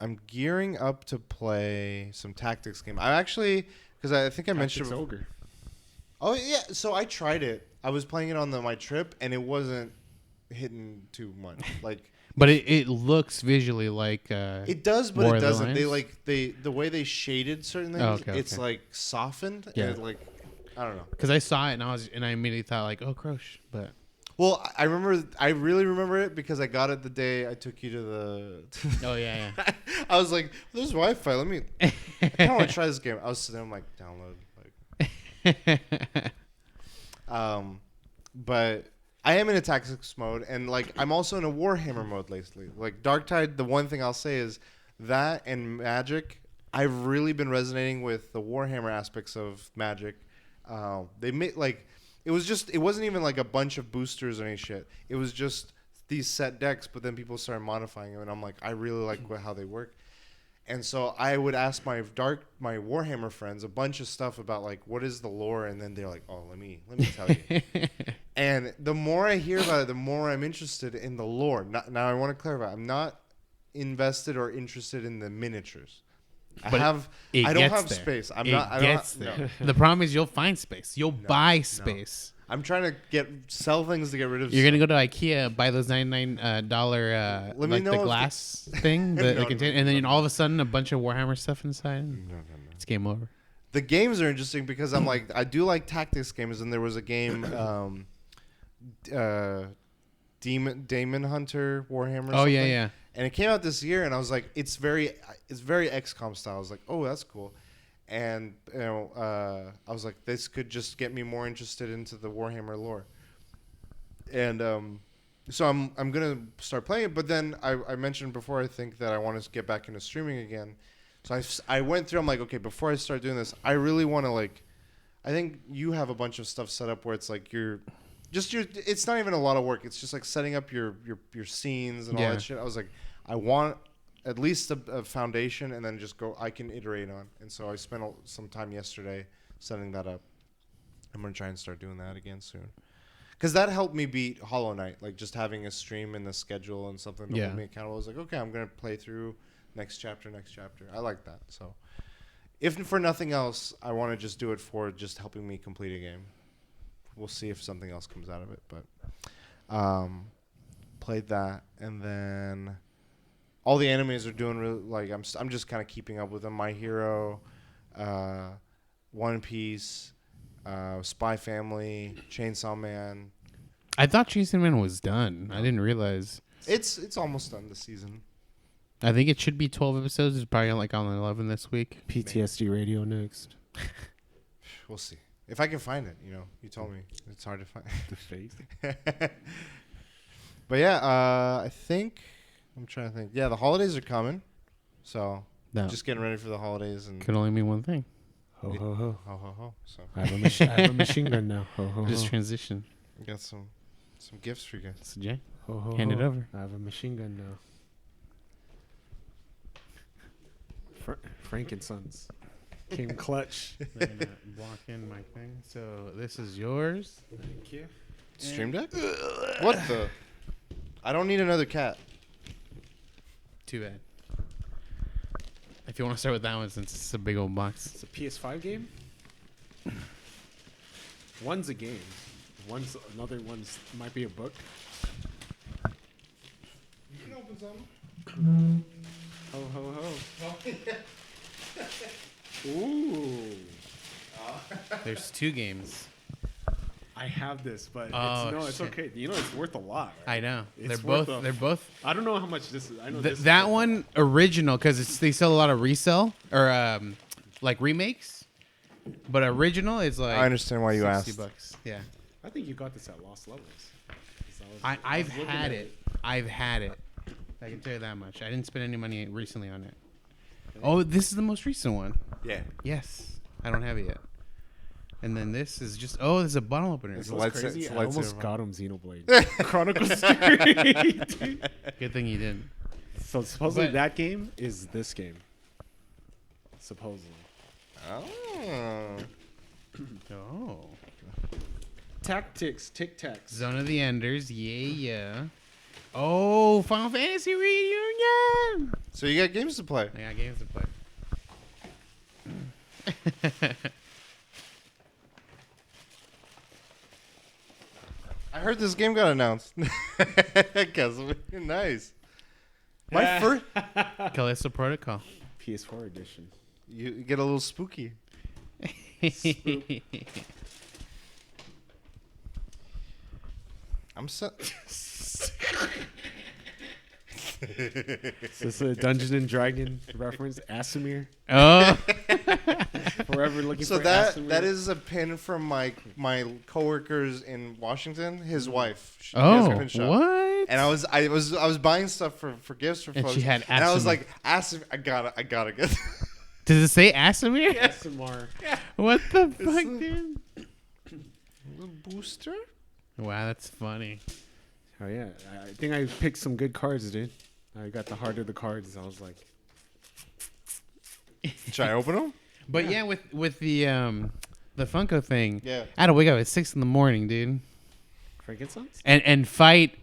I'm gearing up to play some tactics game. I actually, because I think I mentioned Ogre. Oh yeah, so I tried it. I was playing it on my trip, and it wasn't hitting too much. Like, but it looks visually like it does, but War it of the doesn't. Lions? The way they shaded certain things, Oh, okay, it's okay. like softened. Yeah. And like, I don't know. Because I saw it and I immediately thought like, oh, Crosh, but Well, I really remember it because I got it the day I took you to the. oh yeah. I was like, "There's Wi-Fi. Let me. I kind of want to try this game." I was sitting there, I'm like, download. But I am in a tactics mode, and like I'm also in a Warhammer mode lately. Like Darktide, the one thing I'll say is that and Magic, I've really been resonating with the Warhammer aspects of Magic. They made like it wasn't even like a bunch of boosters or any shit. It was just these set decks, but then people started modifying them, and I'm like, I really like how they work. And so I would ask my Warhammer friends a bunch of stuff about like what is the lore, and then they're like, "Oh, let me tell you." And the more I hear about it, the more I'm interested in the lore. Now I want to clarify: I'm not invested or interested in the miniatures. I don't have space. I don't have, no. The problem is you'll find space. You'll buy space. I'm trying to sell things to get rid of. You're gonna go to IKEA, buy those $99 like the glass thing, and then all of a sudden a bunch of Warhammer stuff inside. No. It's game over. The games are interesting because I'm like, I do like tactics games, and there was a game, Demon Hunter Warhammer. Oh yeah. And it came out this year, and I was like, it's very XCOM style. I was like, oh, that's cool. And I was like, this could just get me more interested into the Warhammer lore. And so I'm gonna start playing it. But then I mentioned before, I think that I want to get back into streaming again. So I went through. I'm like, okay, before I start doing this, I really want to like. I think you have a bunch of stuff set up where it's like it's not even a lot of work. It's just like setting up your scenes and all that shit. I was like, I want at least a foundation, and then just I can iterate on. And so I spent some time yesterday setting that up. I'm going to try and start doing that again soon. Because that helped me beat Hollow Knight, like just having a stream in the schedule and something to hold me accountable. I was like, okay, I'm going to play through next chapter. I like that. So if for nothing else, I want to just do it for just helping me complete a game. We'll see if something else comes out of it. But played that, and then all the animes are doing really, like I'm just kind of keeping up with them. My Hero, One Piece, Spy Family, Chainsaw Man. I thought Chainsaw Man was done. I didn't realize it's almost done this season. I think it should be 12 episodes. It's probably like on 11 this week. PTSD Radio next. We'll see. If I can find it, you told me it's hard to find. The face. But yeah, I think I'm trying to think. Yeah, the holidays are coming, so No. just getting ready for the holidays and Could only mean one thing. Ho ho ho. ho ho ho. So I have a machine gun now. Ho ho Just ho. transition. we got some gifts for you guys. So Jay, Ho ho hand ho. it over. I have a machine gun now. Frankincense came clutch. Block in my thing. So this is yours. Thank you. Stream Deck? What the? I don't need another cat. Too bad. If you want to start with that one, since it's a big old box. It's a PS5 game. One's a game. Another one's might be a book. You can open some. Ho ho ho. Ooh. There's 2 games. I have this, but Oh, it's shit. okay. It's worth a lot. Right? I know. It's They're worth both. I don't know how much this is. I know this is That worth one original because they sell a lot of resell or like remakes, but original is like I understand why you 60 asked. bucks. Yeah, I think you got this at Lost Levels. 'Cause I've looking had at it. I've had it. I can tell you that much. I didn't spend any money recently on it. Oh, this is the most recent one. Yeah. Yes, I don't have it yet. And then this is just this is a bottle opener. It's You know what's Lightsa- crazy? it's I almost lightsaber. got him Xenoblade Chronicles 3. Good thing you didn't. So supposedly But- that game is this game. Supposedly. Oh. Oh, Tactics, Tic Tacs. Zone of the Enders. Yeah. Oh, Final Fantasy Reunion. So you got games to play. I got games to play. I heard this game got announced. Nice. My first. Callisto Protocol. PS4 edition. You get a little spooky. I'm so. Is this a Dungeon and Dragon reference? Asimir? Oh, Forever looking So for that Asimir? that is a pin from my coworkers in Washington. His wife. She oh, has a pin shop. what? And I was buying stuff for gifts for And folks. she had and I was Asimir. like, Asimir, I gotta get. Does it say Asimir? Asimar. What the fuck, a- dude? Little booster. Wow, that's funny. Oh yeah, I think I picked some good cards, dude. I got the heart of the cards. I was like, Should I open them? But yeah, with the Funko thing, Yeah. I had to wake up at 6 a.m, dude, frankincense? and fight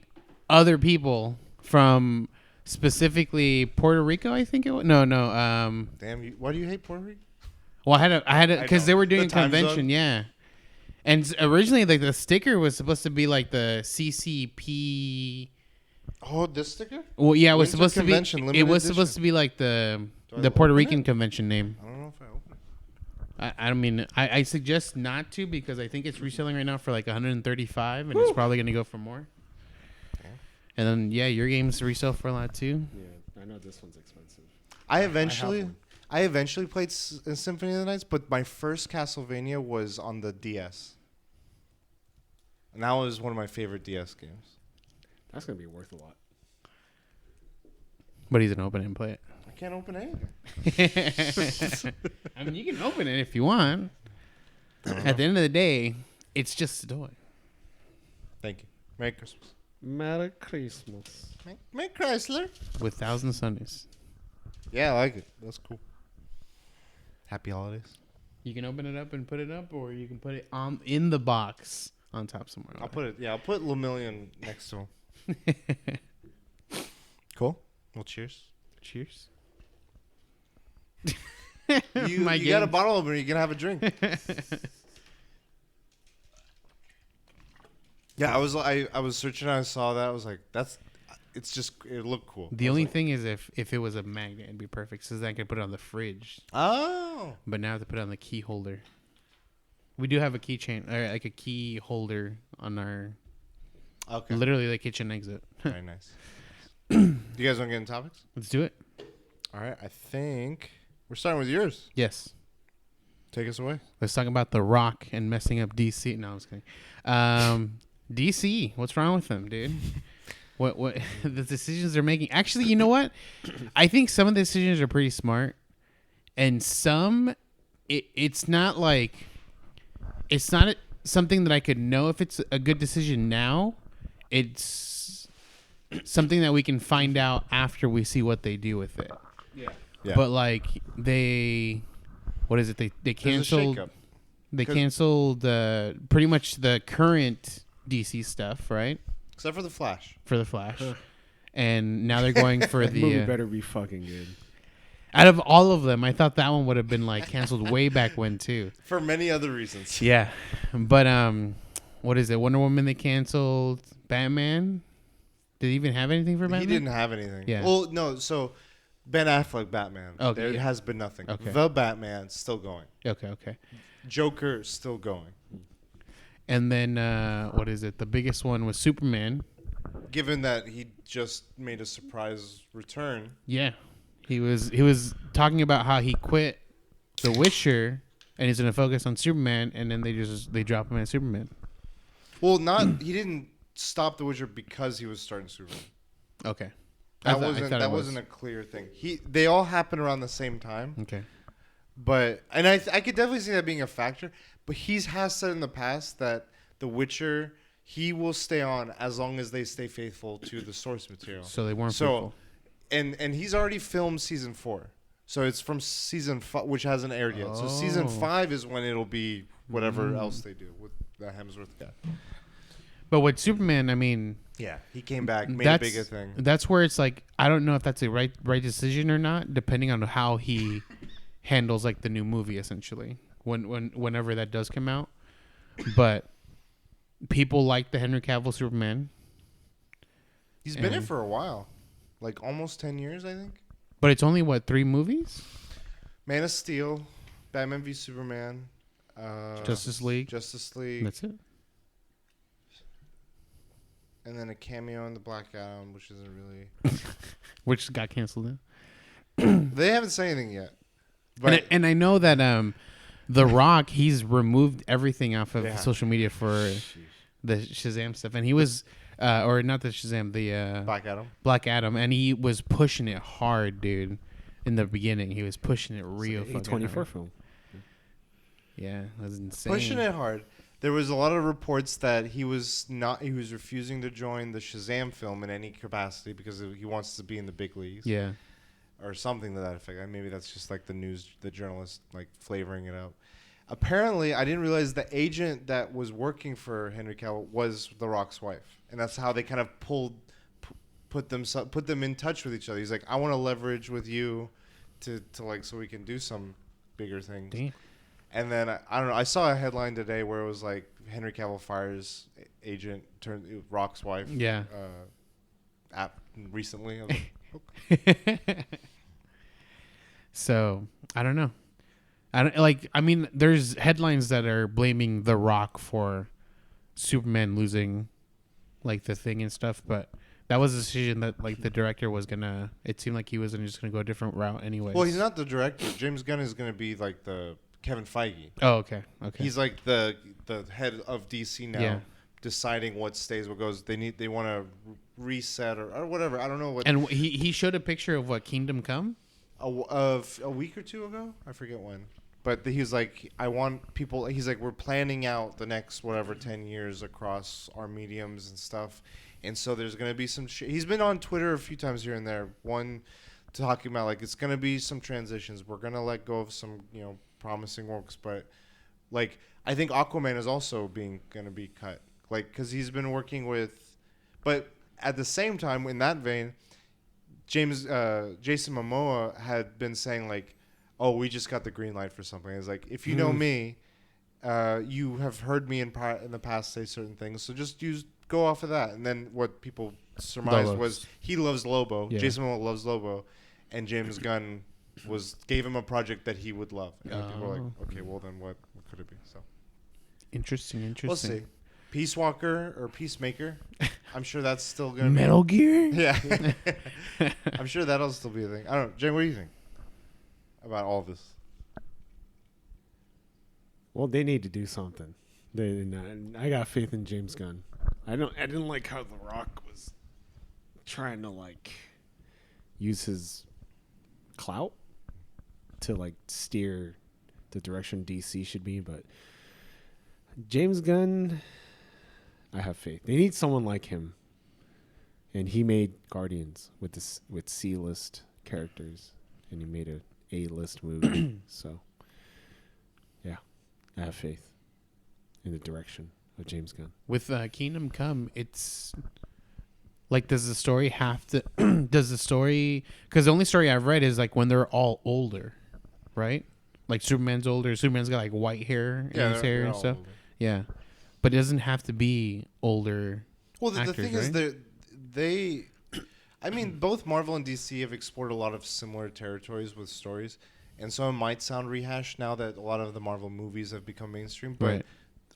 other people from specifically Puerto Rico. I think it was no. Damn you! Why do you hate Puerto Rico? Well, I had to I because know. they were doing The a time convention, zone? yeah. And originally, like the sticker was supposed to be like the CCP. Oh, this sticker? Well, yeah, it was Winter supposed to be. Convention, It limited was edition. supposed to be like the Do I Puerto open Rican it? convention name. I don't know if I open it. I mean, I suggest not to because I think it's reselling right now for like 135, and it's probably going to go for more. Okay. And then yeah, your games resell for a lot too. Yeah, I know this one's expensive. I have eventually one. played Symphony of the Nights, but my first Castlevania was on the DS. And that was one of my favorite DS games. That's gonna be worth a lot. But he's gonna open it and play it. I can't open anything. I mean, you can open it if you want. At the end of the day, it's just a toy. Thank you. Merry Christmas. Merry Christmas. Merry Chrysler. With 1,000 Sundays. Yeah, I like it. That's cool. Happy holidays. You can open it up and put it up, or you can put it in the box on top somewhere. I'll put Lemillion next to him. Cool. Well, cheers. Cheers. You My got a game. bottle opener. You can have a drink. Yeah, I was searching. I saw that. I was like, it looked cool. The I was only like, thing is if it was a magnet, it'd be perfect. So then I could put it on the fridge. Oh. But now I have to put it on the key holder. We do have a keychain, or like a key holder on our Okay. literally the kitchen exit. Very nice. Do you guys want to get into topics? Let's do it. All right. I think we're starting with yours. Yes. Take us away. Let's talk about The Rock and messing up DC. No, I was kidding. DC, what's wrong with them, dude? What the decisions they're making? Actually, you know what? I think some of the decisions are pretty smart, and some it's not something that I could know if it's a good decision now. It's something that we can find out after we see what they do with it. Yeah. But like what is it? They canceled. They canceled pretty much the current DC stuff, right? Except for the Flash. For the Flash, and now they're going for the movie better be fucking good. Out of all of them, I thought that one would have been like canceled way back when too. For many other reasons. Yeah, but what is it? Wonder Woman they canceled. Batman. Did he even have anything for Batman? He didn't have anything. Yeah. Well, no. So Ben Affleck Batman. Okay, There yeah. has been nothing. Okay. The Batman still going. Okay. Joker still going. And then what is it? The biggest one was Superman. Given that he just made a surprise return. Yeah, he was talking about how he quit The Witcher and he's gonna focus on Superman, and then they drop him as Superman. Well, he didn't stop The Witcher because he was starting Superman. Okay, That wasn't a clear thing. They all happened around the same time. Okay, But I could definitely see that being a factor. But he has said in the past that The Witcher, he will stay on as long as they stay faithful to the source material. so they weren't faithful. And he's already filmed season 4, so it's from season 5, which hasn't aired yet. So season 5 is when it'll be whatever else they do with the Hemsworth guy. But with Superman, I mean, Yeah, he came back, made a bigger thing. That's where it's like I don't know if that's a right decision or not, depending on how he handles like the new movie essentially. Whenever that does come out, but people like the Henry Cavill Superman. He's been in for a while, like almost 10 years, I think. But it's only 3 movies? Man of Steel, Batman v Superman, Justice League. That's it. And then a cameo in the Black Adam, which isn't really. Which got canceled then. They haven't said anything yet. But And I know that The Rock, he's removed everything off of social media for the Shazam stuff, and he was, or not the Shazam, the Black Adam, and he was pushing it hard, dude. In the beginning, he was pushing it real fucking A24 hard. film. Yeah, that was insane. pushing it hard. There was a lot of reports that he was refusing to join the Shazam film in any capacity because he wants to be in the big leagues. Yeah. Or something to that effect. Maybe that's just like the journalist like flavoring it up. Apparently, I didn't realize the agent that was working for Henry Cavill was The Rock's wife, and that's how they kind of put them in touch with each other. He's like, I want to leverage with you to like so we can do some bigger things. Damn. And then I don't know. I saw a headline today where it was like Henry Cavill fires agent turned Rock's wife. Yeah. Recently. I was like, So I don't know. I mean, there's headlines that are blaming The Rock for Superman losing, like the thing and stuff, but that was a decision that like the director was gonna. It seemed like he wasn't just gonna go a different route anyway. well, he's not the director. James Gunn is going to be like the Kevin Feige. Oh, okay. He's like the head of DC now, Yeah. deciding what stays, what goes. They want to reset or whatever. I don't know what. And he showed a picture of what Kingdom Come. Of a week or two ago, I forget when. But he was like, I want people. He's like, we're planning out the next 10 years across our mediums and stuff, and so there's gonna be some. He's been on Twitter a few times here and there. One talking about like it's gonna be some transitions. We're gonna let go of some promising works, but like I think Aquaman is also gonna be cut, like because he's been working with, but at the same time in that vein, Jason Momoa had been saying like, oh, we just got the green light for something. It's like, if you know me, you have heard me in the past say certain things, so just go off of that. And then what people surmised was he loves Lobo. Yeah. Jason Momoa loves Lobo, and James Gunn gave him a project that he would love. And people were like, okay, well then what could it be? So interesting. We'll see. Peace Walker or Peacemaker. I'm sure that's still gonna Metal Gear. Yeah, I'm sure that'll still be a thing. I don't know, Jay. What do you think about all this? Well, they need to do something. I got faith in James Gunn. I didn't like how The Rock was trying to like use his clout to like steer the direction DC should be, but James Gunn, I have faith. They need someone like him, and he made Guardians with C-list characters, and he made a A-list movie. So, yeah, I have faith in the direction of James Gunn. With Kingdom Come, it's like, does the story have to? Does the story? Because the only story I've read is like when they're all older, right? Like Superman's older. Superman's got like white hair in his hair and stuff. Older. Yeah, but it doesn't have to be older. Well, the actors, thing right? is they, I mean, both Marvel and DC have explored a lot of similar territories with stories, and so it might sound rehashed now that a lot of the Marvel movies have become mainstream, but Right.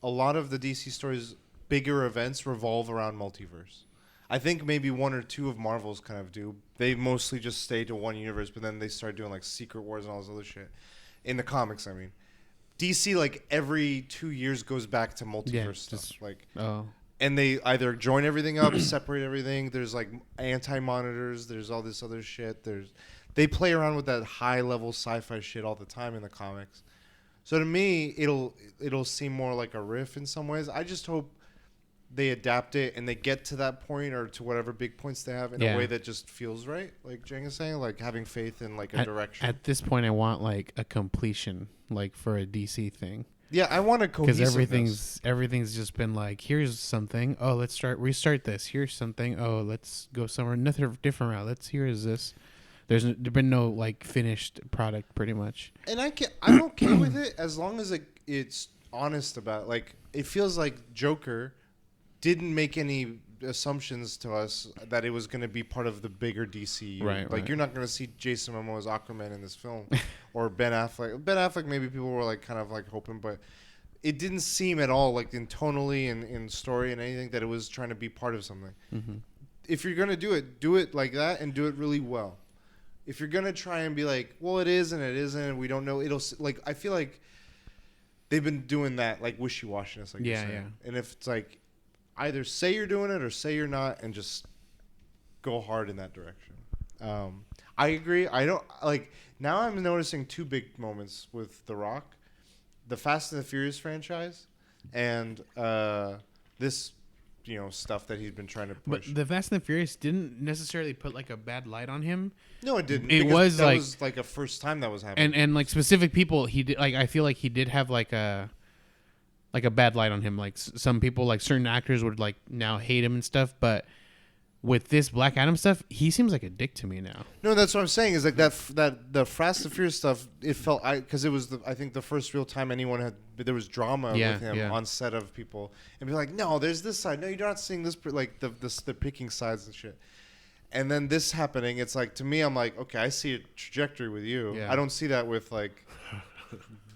a lot of the DC stories, bigger events revolve around multiverse. I think maybe one or two of Marvel's kind of do. They mostly just stay to one universe, but then they start doing like Secret Wars and all this other shit. In the comics, I mean. DC, like, every 2 years goes back to multiverse stuff. Like, and they either join everything up, separate everything. There's, like, anti-monitors. There's all this other shit. They play around with that high-level sci-fi shit all the time in the comics. So to me, it'll seem more like a riff in some ways. I just hope they adapt it and they get to that point or to whatever big points they have in a way that just feels right. Like Jang is saying, like having faith in like a direction. At this point, I want like a completion, like for a DC thing. Yeah, I want a cohesiveness. Because everything's just been like, here's something. Oh, let's restart this. Here's something. Oh, let's go somewhere another different route. Here's this. There's been no like finished product, pretty much. And I'm okay with it as long as it's honest about it. Like it feels like Joker didn't make any assumptions to us that it was going to be part of the bigger DCU. Right. You're not going to see Jason Momoa as Aquaman in this film, or Ben Affleck. Ben Affleck, maybe people were like kind of like hoping, but it didn't seem at all like in tonally and in story and anything that it was trying to be part of something. Mm-hmm. If you're going to do it like that and do it really well. If you're going to try and be like, well, it is and it isn't, and we don't know, it'll like, I feel like they've been doing that like wishy-washiness, like you're saying. Yeah. And if it's like, either say you're doing it or say you're not and just go hard in that direction. I agree. I don't like now I'm noticing two big moments with The Rock, the Fast and the Furious franchise and this, stuff that he's been trying to push. But the Fast and the Furious didn't necessarily put like a bad light on him. No, it didn't. It was that was like a first time that was happening. And like specific people, he did like I feel like he did have like a bad light on him. Like some people, like certain actors would like now hate him and stuff. But with this Black Adam stuff, he seems like a dick to me now. No, that's what I'm saying is like that the Fast and Furious stuff. It felt because it was I think the first real time anyone there was drama with him on set of people and be like, no, there's this side. No, you're not seeing this like the picking sides and shit. And then this happening, it's like to me, I'm like, okay, I see a trajectory with you. Yeah. I don't see that with like.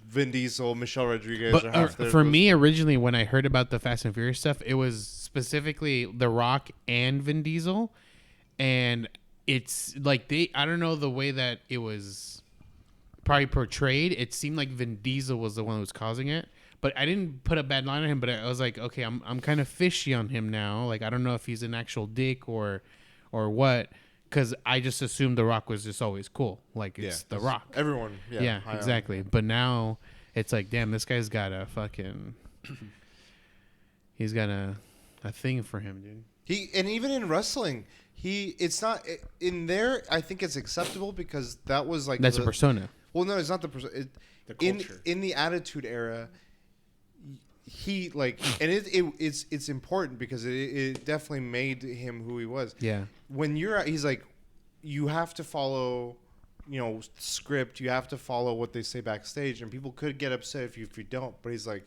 Vin Diesel, Michelle Rodriguez. But for me, originally, when I heard about the Fast and Furious stuff, it was specifically The Rock and Vin Diesel. And it's like I don't know the way that it was probably portrayed. It seemed like Vin Diesel was the one who was causing it. But I didn't put a bad line on him, but I was like, okay, I'm kind of fishy on him now. Like, I don't know if he's an actual dick or what. Because I just assumed The Rock was just always cool. Like, it's The Rock. Everyone. Yeah, exactly. But now it's like, damn, this guy's got a fucking... he's got a thing for him, dude. And even in wrestling, it's not... In there, I think it's acceptable because that was like... That's a persona. Well, no, it's not the persona. The culture. In the Attitude Era... He like, and it's important because it definitely made him who he was. Yeah. When he's like, you have to follow, script. You have to follow what they say backstage, and people could get upset if you don't. But he's like,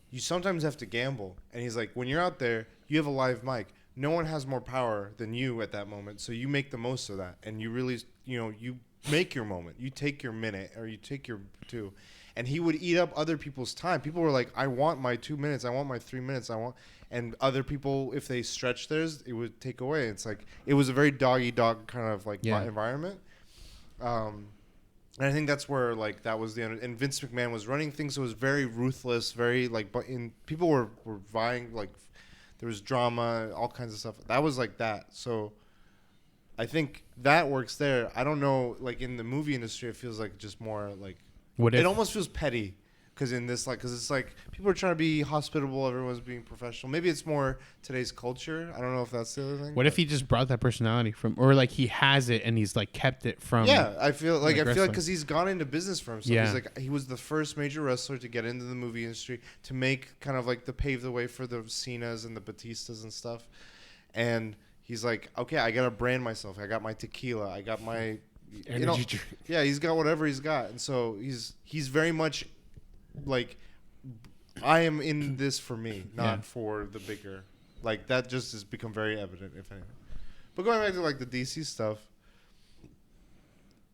you sometimes have to gamble, and he's like, when you're out there, you have a live mic. No one has more power than you at that moment, so you make the most of that, and you really, you make your moment. You take your minute, or you take your 2. And he would eat up other people's time. People were like, I want my 2 minutes. I want my 3 minutes. And other people, if they stretched theirs, it would take away. It's like, it was a very dog-eat-dog kind of like environment. And I think that's where like that was and Vince McMahon was running things. So it was very ruthless, very like, but people were vying, like there was drama, all kinds of stuff. That was like that. So I think that works there. I don't know, like in the movie industry, it feels like just more like it almost feels petty. Because in this, like, because it's like people are trying to be hospitable, everyone's being professional. Maybe it's more today's culture. I don't know if that's the other thing. What if he just brought that personality from, or like he has it and he's like kept it from? Yeah, I feel like because he's gone into business for himself. Yeah. He's like he was the first major wrestler to get into the movie industry to make kind of like pave the way for the Cenas and the Batistas and stuff. And he's like, okay, I gotta brand myself. I got my tequila. I got my Energy drink. Yeah, he's got whatever he's got, and so he's very much. Like, I am in this for me, not for the bigger. Like, that just has become very evident, if anything. But going back to, like, the DC stuff,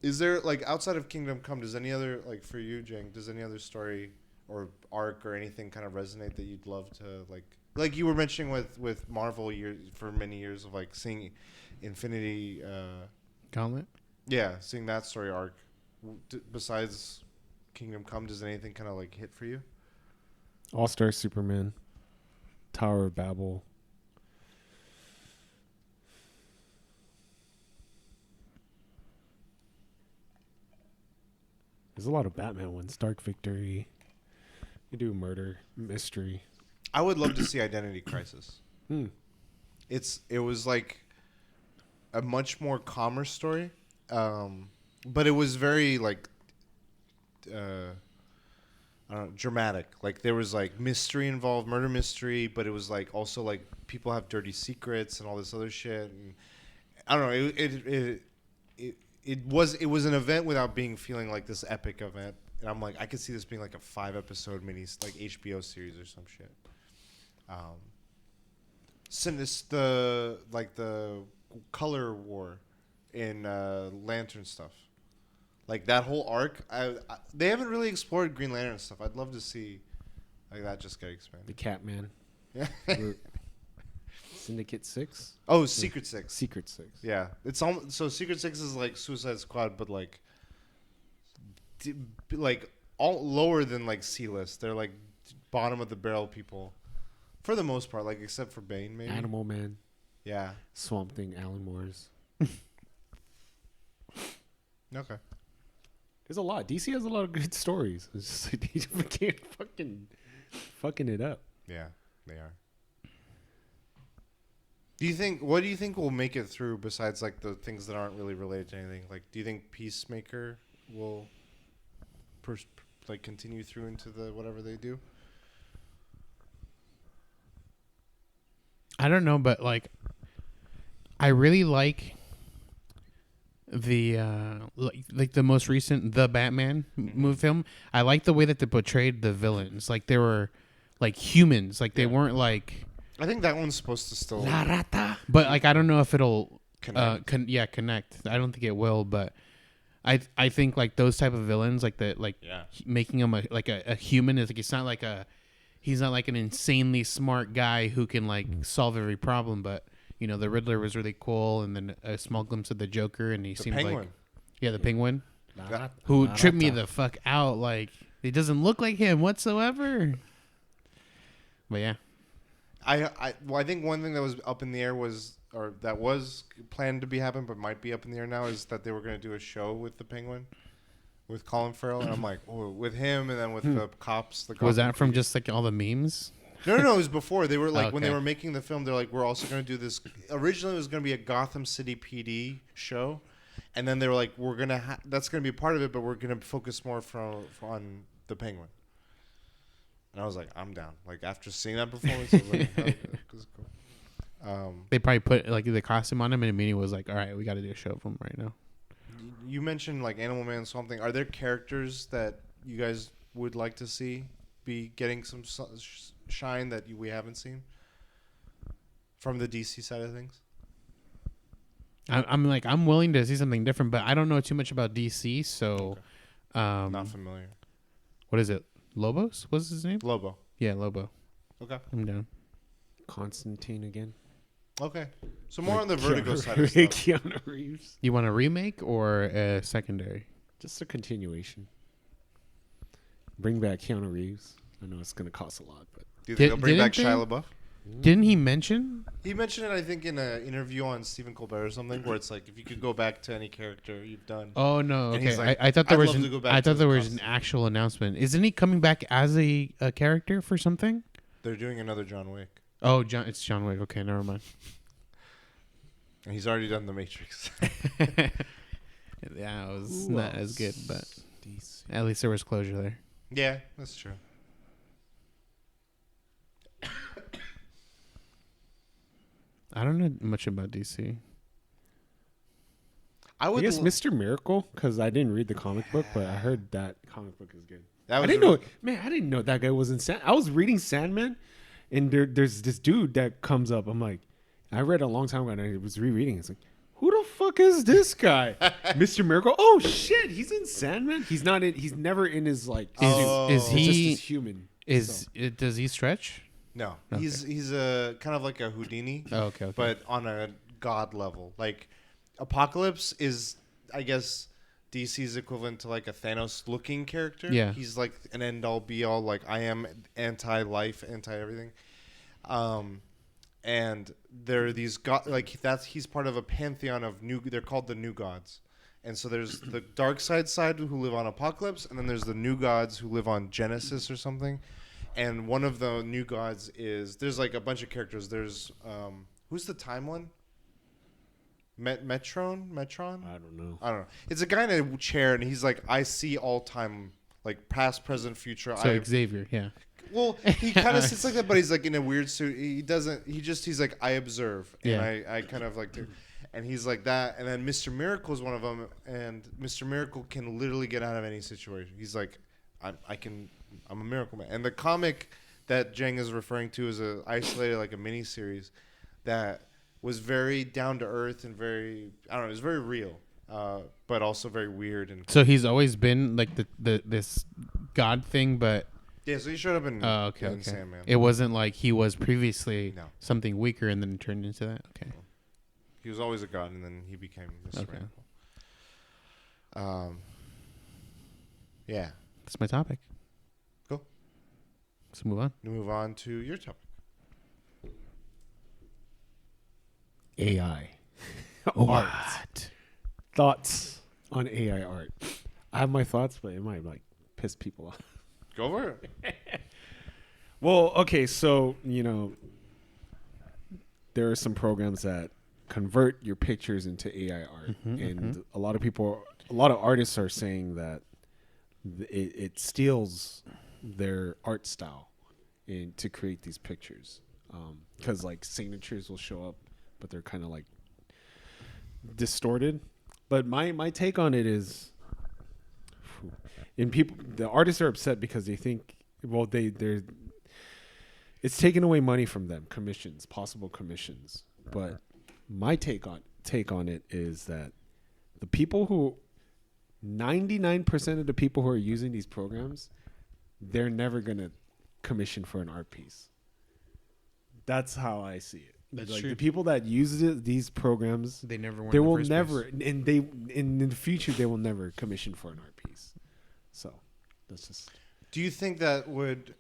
is there, like, outside of Kingdom Come, does any other, like, for you, Jang, does any other story or arc or anything kind of resonate that you'd love to, like you were mentioning with Marvel for many years of, like, seeing Infinity... Gauntlet? Yeah, seeing that story arc. Besides... Kingdom Come, does anything kind of like hit for you? All-Star Superman, Tower of Babel. There's a lot of Batman ones. Dark Victory. You do murder, mystery. I would love to see Identity Crisis. It was like a much more calmer story, but it was very like. I don't know, dramatic. Like there was like mystery involved, murder mystery, but it was like also like people have dirty secrets and all this other shit. And I don't know. It was an event without feeling like this epic event. And I'm like, I could see this being like a 5-episode mini like HBO series or some shit. The color war in Lantern stuff. Like that whole arc, they haven't really explored Green Lantern stuff. I'd love to see like that just get expanded. The Catman. Yeah. Syndicate 6? Oh, Secret Six. Secret 6. Yeah, it's so Secret Six is like Suicide Squad, but like all lower than like C-list. They're like bottom of the barrel people, for the most part. Like except for Bane, maybe. Animal Man. Yeah. Swamp Thing. Alan Moore's. Okay. There's a lot. DC has a lot of good stories. It's just like they can't fucking it up. Yeah, they are. What do you think will make it through besides like the things that aren't really related to anything? Like, do you think Peacemaker will continue through into the whatever they do? I don't know, but like I really like the like the most recent The Batman movie film. I like the way that they portrayed the villains. Like they were like humans. Like they weren't like. I think that one's supposed to still. La rata. But like I don't know if it'll connect. Connect. I don't think it will, but I think like those type of villains, like making him a human is like he's not like an insanely smart guy who can like solve every problem, but. You know, the Riddler was really cool, and then a small glimpse of the Joker, and he seemed Penguin. like, the Penguin, Yeah. who tripped me the fuck out. Like, it doesn't look like him whatsoever. But yeah, I think one thing that was up in the air was planned to be happen, but might be up in the air now is that they were going to do a show with the Penguin, with Colin Farrell, and I'm like, oh, with him, and then with the cops. Was that from just like all the memes? No, it was before. They were like, when they were making the film, they're like, we're also going to do this. Originally, it was going to be a Gotham City PD show. And then they were like, that's going to be a part of it, but we're going to focus more on the Penguin. And I was like, I'm down. Like, after seeing that performance, I was like, okay, this is cool. They probably put like the costume on him, and the meeting was like, all right, we got to do a show of him right now. You mentioned like Animal Man, Swamp Thing. Are there characters that you guys would like to see be getting some shine that we haven't seen from the DC side of things? I'm willing to see something different, but I don't know too much about DC, so okay. Not familiar. What is it? Lobos? What's his name? Lobo. Yeah, Lobo. Okay. I'm down. Constantine again. Okay. So more on the Vertigo Keanu side of stuff. Keanu Reeves. You want a remake or a secondary? Just a continuation. Bring back Keanu Reeves. I know it's gonna cost a lot, but Do you think they'll bring Didn't back they? Shia LaBeouf? Didn't he mention? He mentioned it, I think, in an interview on Stephen Colbert or something, where it's like, if you could go back to any character you've done. Oh no, And he's okay. like, I thought there "I'd was love to go back I to thought the there was an costume." actual announcement. Isn't he coming back as a character for something? They're doing another John Wick. Oh, it's John Wick. Okay, never mind. And he's already done The Matrix. Yeah, it was Who not else? as good, but DC. at least there was closure there. Yeah, that's true. I don't know much about DC. I I would. guess l- Mr. Miracle, because I didn't read the comic book, but I heard that comic book is good. That I was didn't a- know, man. I didn't know that guy was in Sand. I was reading Sandman, and there's this dude that comes up. I'm like, I read it a long time ago, and I was rereading. It's like, who the fuck is this guy, Mr. Miracle? Oh shit, he's in Sandman. He's not in. He's never in his like. Oh. Is suit. It's just he his human. does he stretch? No, Okay. he's a kind of like a Houdini, Oh, okay. but on a god level. Like Apocalypse is, I guess, DC's equivalent to like a Thanos-looking character. Yeah. He's like an end-all, be-all. Like, I am anti-life, anti-everything. And there are these he's part of a pantheon of new. They're called the New Gods. And so there's the dark side who live on Apocalypse, and then there's the New Gods who live on Genesis or something. And one of the New Gods there's like a bunch of characters. There's who's the time one? Metron? I don't know. I don't know. It's a guy in a chair, and he's like, I see all time, like past, present, future. So Xavier, yeah. Well, he kind of sits like that, but he's like in a weird suit. He doesn't. He's like, I observe, and Yeah. I kind of like to, and he's like that. And then Mr. Miracle is one of them, and Mr. Miracle can literally get out of any situation. He's like, I'm a miracle man. And the comic that Jeng is referring to is a isolated, like a mini series that was very down to earth and very, I don't know, it was very real, but also very weird and. So he's always been like this god thing, but Yeah, so he showed up in, okay. in Sandman. It wasn't like he was previously No. something weaker and then turned into that. Okay. He was always a god, and then he became Mr. Okay. Miracle. Yeah. That's my topic. Cool. Let's move on. To move on to your topic. AI. What? Thoughts on AI art? I have my thoughts, but it might like piss people off. Go for it. Well, okay, so there are some programs that convert your pictures into AI art, and a lot of artists are saying that it steals their art style to create these pictures, because like signatures will show up, but they're kind of like distorted. But my take on it is, the artists are upset because they think, well, it's taking away money from them, possible commissions. But my take on it is that the people who 99% of the people who are using these programs, they're never gonna commission for an art piece. That's how I see it. That's like true. the people that use these programs, They never won. they in the will first never, place. and in the future they will never commission for an art piece. So that's just. Do you think that would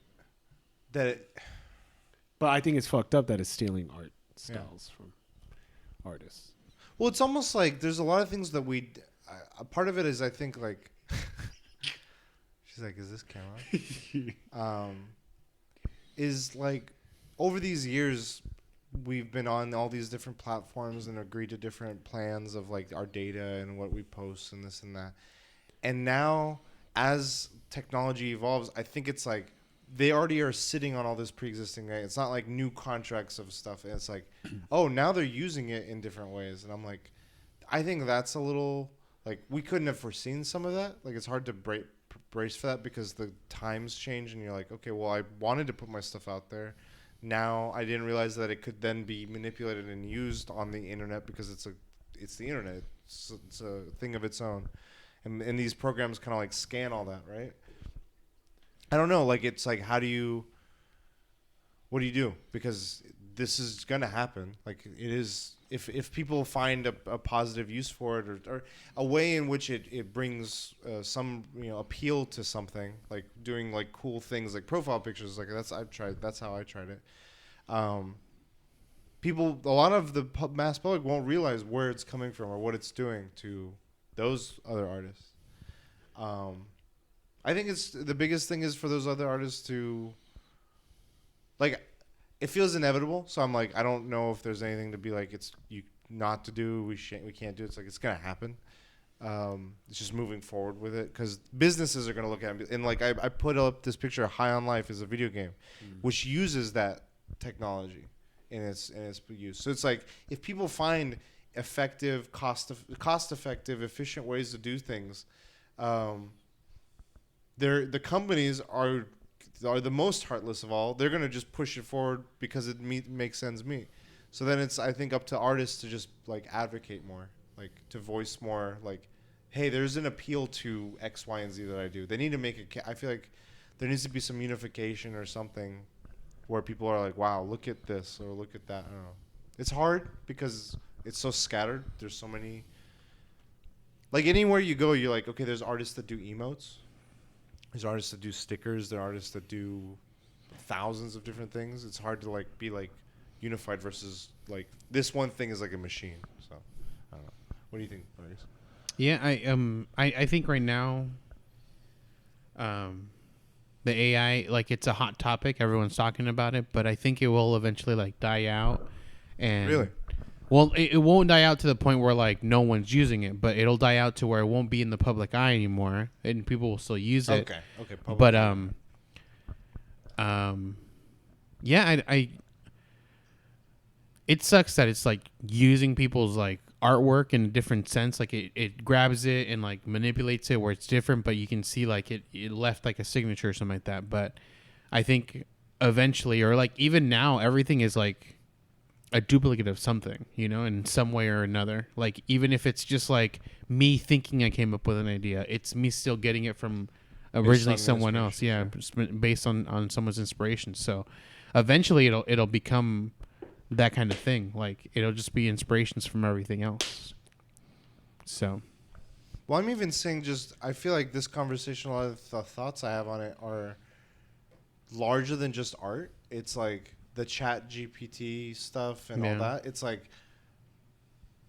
But I think it's fucked up that it's stealing art styles from artists. well, it's almost like there's a lot of things that a part of it is, I think, like she's like, is this camera? Is like over these years we've been on all these different platforms and agreed to different plans of like our data and what we post and this and that. And now as technology evolves, I think it's like they already are sitting on all this pre-existing. Right? It's not like new contracts of stuff. It's like, oh, now they're using it in different ways. And I'm like, I think that's a little like we couldn't have foreseen some of that. Like it's hard to brace for that because the times change and you're like, okay, well, I wanted to put my stuff out there. Now I didn't realize that it could then be manipulated and used on the internet because it's the internet. It's a thing of its own. And these programs kind of like scan all that, right? I don't know. Like, it's like, what do you do? Because this is gonna happen. Like it is. If people find a positive use for it, or a way in which it brings some appeal to something, like doing like cool things like profile pictures, like that's how I tried it. People, a lot of the mass public won't realize where it's coming from or what it's doing to those other artists. I think it's the biggest thing is for those other artists to, like, it feels inevitable. So I'm like, I don't know if there's anything to be like, it's you not to do. We can't do it. It's like it's gonna happen. It's just moving forward with it because businesses are gonna look at it and like I put up this picture of High on Life is a video game, which uses that technology in its use. So it's like if people find effective, cost effective, efficient ways to do things, the companies are the most heartless of all. They're gonna just push it forward because it makes sense to me. So then it's I think up to artists to just like advocate more, like to voice more, like, hey, there's an appeal to X, Y, and Z that I do. They need to make it. I feel like there needs to be some unification or something where people are like, wow, look at this or look at that. I don't know. It's hard because it's so scattered. There's so many. Like anywhere you go, you're like, okay, there's artists that do emotes. There's artists that do stickers. There are artists that do thousands of different things. It's hard to like be like unified versus like this one thing is like a machine. So I don't know. What do you think, Marcus? Yeah, I think right now, the AI, like it's a hot topic. Everyone's talking about it, but I think it will eventually like die out. And Really? Well, it won't die out to the point where like no one's using it, but it'll die out to where it won't be in the public eye anymore, and people will still use it. Okay. But yeah, I it sucks that it's like using people's like artwork in a different sense. Like it grabs it and like manipulates it where it's different, but you can see like it left like a signature or something like that. But I think eventually, or like even now, everything is like a duplicate of something, in some way or another. Like even if it's just like me thinking I came up with an idea, it's me still getting it from originally someone else. Yeah, based on someone's inspiration. So eventually it'll become that kind of thing. Like it'll just be inspirations from everything else. So, well, I'm even saying I feel like this conversation, a lot of the thoughts I have on it are larger than just art. It's like the chat GPT stuff and all that. It's like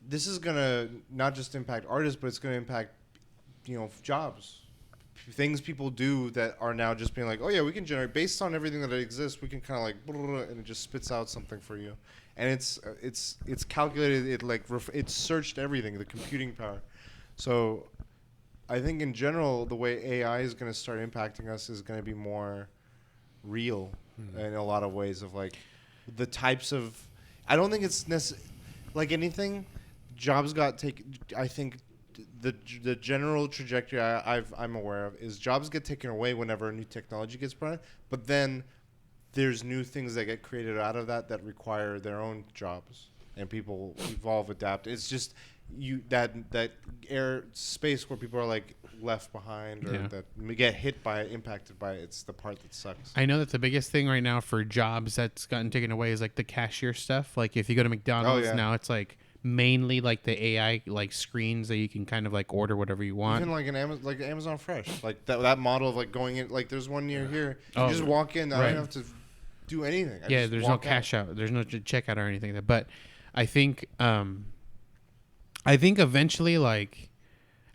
this is gonna not just impact artists, but it's gonna impact jobs, things people do that are now just being like, oh yeah, we can generate based on everything that exists. We can kind of like and it just spits out something for you, and it's calculated. It like it's searched everything, the computing power. So I think in general the way AI is gonna start impacting us is gonna be more real in a lot of ways of like the types of I don't think it's like anything jobs got taken. I think the general trajectory I'm aware of is jobs get taken away whenever new technology gets brought in, but then there's new things that get created out of that require their own jobs and people evolve, adapt. It's just that air space where people are like left behind or that get hit by it, impacted by it. It's the part that sucks. I know that the biggest thing right now for jobs that's gotten taken away is like the cashier stuff. Like if you go to McDonald's now, it's like mainly like the AI like screens that you can kind of like order whatever you want. Even like Amazon Fresh, like that model of like going in. Like there's one near here. You just walk in. I don't have to do anything. There's no cash out. There's no checkout or anything like that. But I think eventually, like,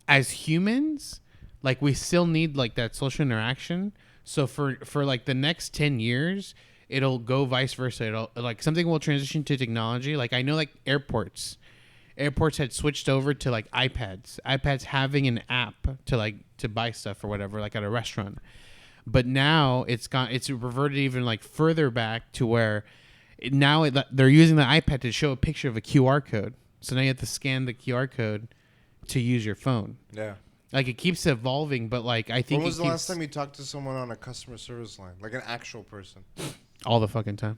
as humans, like, we still need, like, that social interaction. So for like, the next 10 years, it'll go vice versa. It'll, like, something will transition to technology. Like, I know, like, airports had switched over to, like, iPads having an app to buy stuff or whatever, like, at a restaurant. But now it's reverted even, like, further back to where now they're using the iPad to show a picture of a QR code. So now you have to scan the QR code to use your phone. Yeah. Like, it keeps evolving, but, like, I think... When was the last time you talked to someone on a customer service line? Like, an actual person? All the fucking time.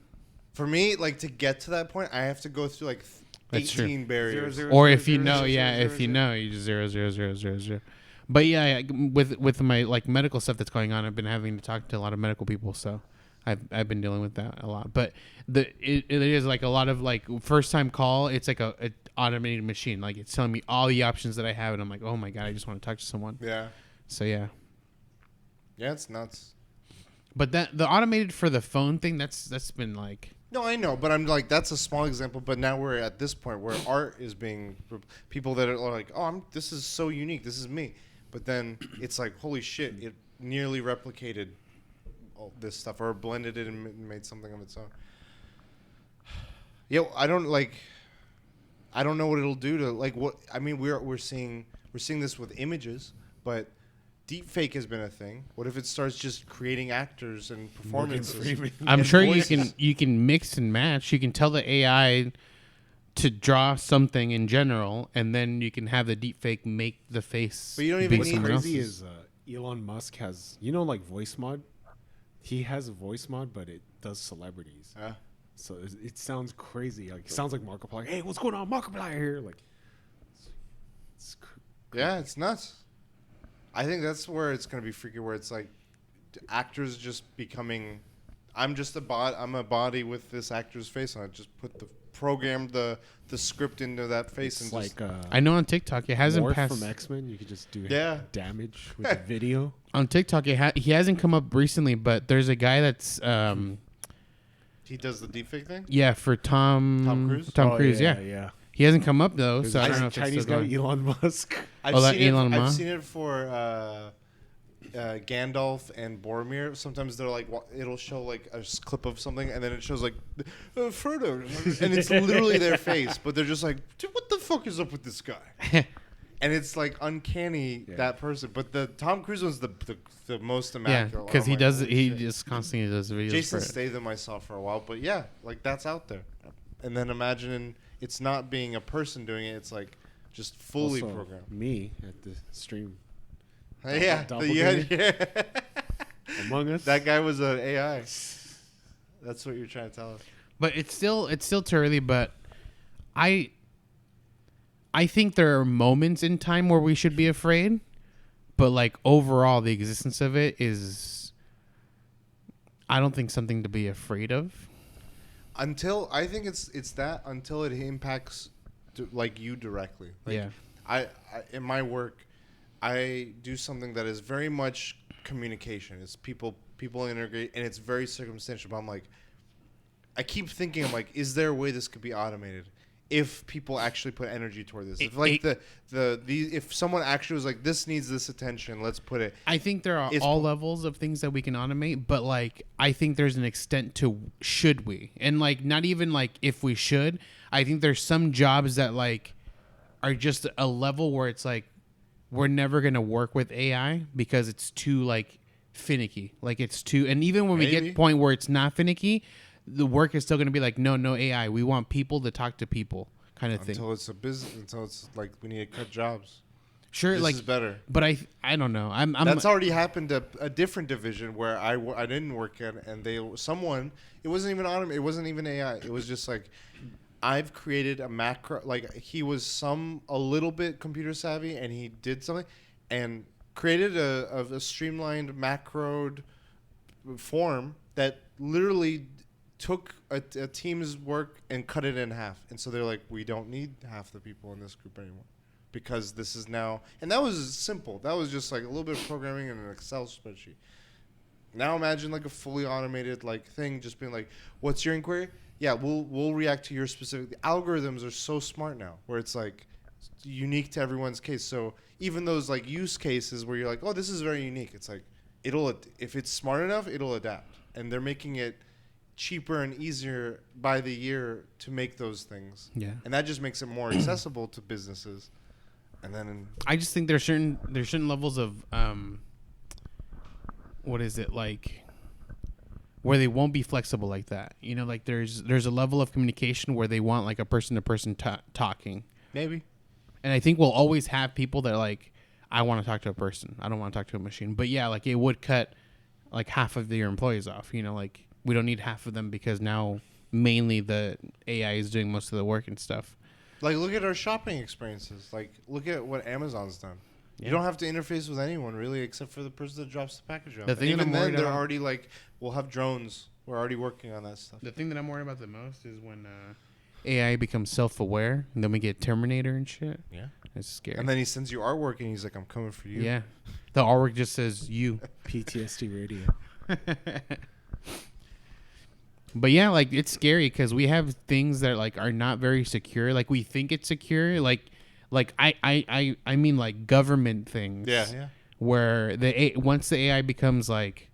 For me, like, to get to that point, I have to go through, like, 18 barriers. Or if you know, you just 0. But, yeah, with my, like, medical stuff that's going on, I've been having to talk to a lot of medical people, so... I've been dealing with that a lot. But it is like a lot of like first time call. It's like a automated machine. Like it's telling me all the options that I have, and I'm like, oh my god, I just want to talk to someone. Yeah. So yeah. Yeah, it's nuts. But that the automated for the phone thing, that's been like. No, I know, but I'm like, that's a small example. But now we're at this point where art is being people that are like, oh, this is so unique. This is me. But then it's like, holy shit, it nearly replicated all this stuff or blended it and made something of its own. Yo, I don't know what it'll do to like what I mean. We're seeing this with images, but deepfake has been a thing. What if it starts just creating actors and performances? I'm and sure voices? you can mix and match. You can tell the AI to draw something in general, and then you can have the deepfake make the face. But you don't be even What's need someone crazy else's. is Elon Musk has, you know, like voice mod. He has a voice mod, but it does celebrities. So it sounds crazy. Like it sounds like Markiplier. Hey, what's going on, Markiplier here? Like, Yeah, it's nuts. I think that's where it's gonna be freaky. Where it's like actors just becoming. I'm just I'm a body with this actor's face on it. Just put the script into that face it's and like I know on TikTok it hasn't Morph passed. from X-Men. You could just do damage with the video. On TikTok, he hasn't come up recently, but there's a guy that's he does the deepfake thing. yeah for Tom Cruise? Tom Cruise, yeah. yeah. He hasn't come up though, There's so I a don't know if Chinese it's still guy, going. Elon Musk. I've that seen Elon I've Musk? seen it for Gandalf and Boromir. Sometimes they're like, it'll show like a clip of something, and then it shows like Frodo, and it's literally their face, but they're just like, dude, what the fuck is up with this guy? And it's like uncanny that person. But the Tom Cruise one's the most Yeah, immaculate. because I'm he like, does holy he shit. just constantly does videos Jason for it. Statham I saw for a while, but yeah, like that's out there. And then imagine it's not being a person doing it; it's like just fully Also, programmed. Me at the stream. Yeah, Doppelganger? yeah. Among Us. That guy was an AI. That's what you're trying to tell us. But it's still too early. But I think there are moments in time where we should be afraid. But like overall, the existence of it is, I don't think something to be afraid of. Until I think it's that until it impacts like you directly. Like, Yeah. I in my work, I do something that is very much communication. It's people integrate, and it's very circumstantial. But I'm like, I keep thinking, I'm like, is there a way this could be automated? If people actually put energy toward this, if like if someone actually was like, this needs this attention, let's put it. I think there are It's- all levels of things that we can automate, but like I think there's an extent to should we, and like not even like if we should. I think there's some jobs that like are just a level where it's like we're never gonna work with AI because it's too like finicky. Like it's too, and even when we get to Maybe. the point where it's not finicky, the work is still gonna be like no AI. We want people to talk to people, kind of thing. Until it's a business, until it's like we need to cut jobs. Sure, This like is better. but I don't know. I'm That's already happened to a different division where I didn't work at, and it wasn't even automated, it wasn't even AI. It was just like, I've created a macro, like he was a little bit computer savvy, and he did something, and created a streamlined macroed form that literally took a team's work and cut it in half. And so they're like, we don't need half the people in this group anymore. Because this is now, and that was simple. That was just like a little bit of programming in an Excel spreadsheet. Now imagine like a fully automated like thing, just being like, "What's your inquiry? Yeah, we'll react to your specific." The algorithms are so smart now, where it's like unique to everyone's case. So even those like use cases where you're like, "Oh, this is very unique," it's like if it's smart enough, it'll adapt, and they're making it cheaper and easier by the year to make those things. Yeah. And that just makes it more accessible to businesses. And then I just think there's certain levels of what is it like where they won't be flexible like that. You know, like there's a level of communication where they want like a person to person talking. maybe. And I think we'll always have people that are like, I want to talk to a person. I don't want to talk to a machine. But yeah, like it would cut like half of your employees off. You know, like we don't need half of them because now mainly the AI is doing most of the work and stuff. Like, look at our shopping experiences. Like, look at what Amazon's done. Yeah. You don't have to interface with anyone, really, except for the person that drops the package off. The And thing that even I'm then, worried they're about- already like, we'll have drones We're already working on that stuff. The thing that I'm worried about the most is when AI becomes self-aware, and then we get Terminator and shit. Yeah. It's scary. And then he sends you artwork, and he's like, "I'm coming for you." Yeah. The artwork just says you. PTSD radio. But yeah, like it's scary because we have things that like are not very secure. Like we think it's secure. Like I mean like government things. Yeah. Where once the AI becomes like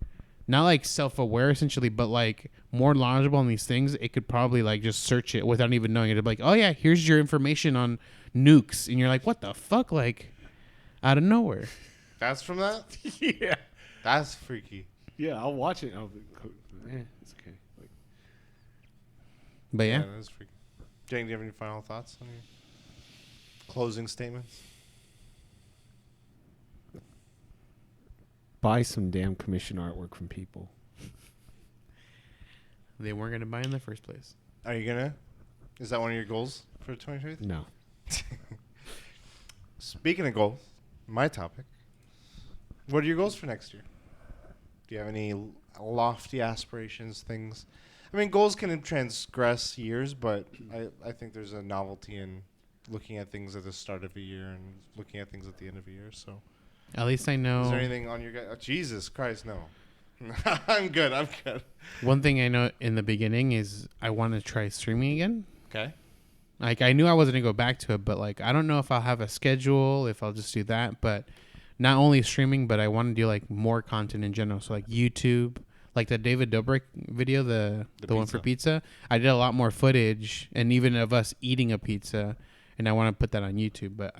not like self-aware essentially, but like more knowledgeable on these things, it could probably like just search it without even knowing it. It'd be like, oh yeah, here's your information on nukes, and you're like, what the fuck, like out of nowhere. That's from that. Yeah. That's freaky. Yeah, I'll watch it. I'll be, it's okay. Like, But yeah. That's freaky. Jane, do you have any final thoughts on your closing statements? buy some damn commission artwork from people. They weren't gonna buy in the first place. Are you gonna? Is that one of your goals for 2023? No. Speaking of goals, my topic. What are your goals for next year? Do you have any lofty aspirations, things? I mean, goals can transgress years, but I think there's a novelty in looking at things at the start of a year and looking at things at the end of a year. So, At least I know. is there anything on your Jesus Christ, no. I'm good. One thing I know in the beginning is I want to try streaming again. Okay. Like I knew I wasn't gonna go back to it, but like I don't know if I'll have a schedule, if I'll just do that. But not only streaming, but I want to do like more content in general. So like YouTube, like the David Dobrik video, the one for pizza. I did a lot more footage, and even of us eating a pizza, and I want to put that on YouTube. But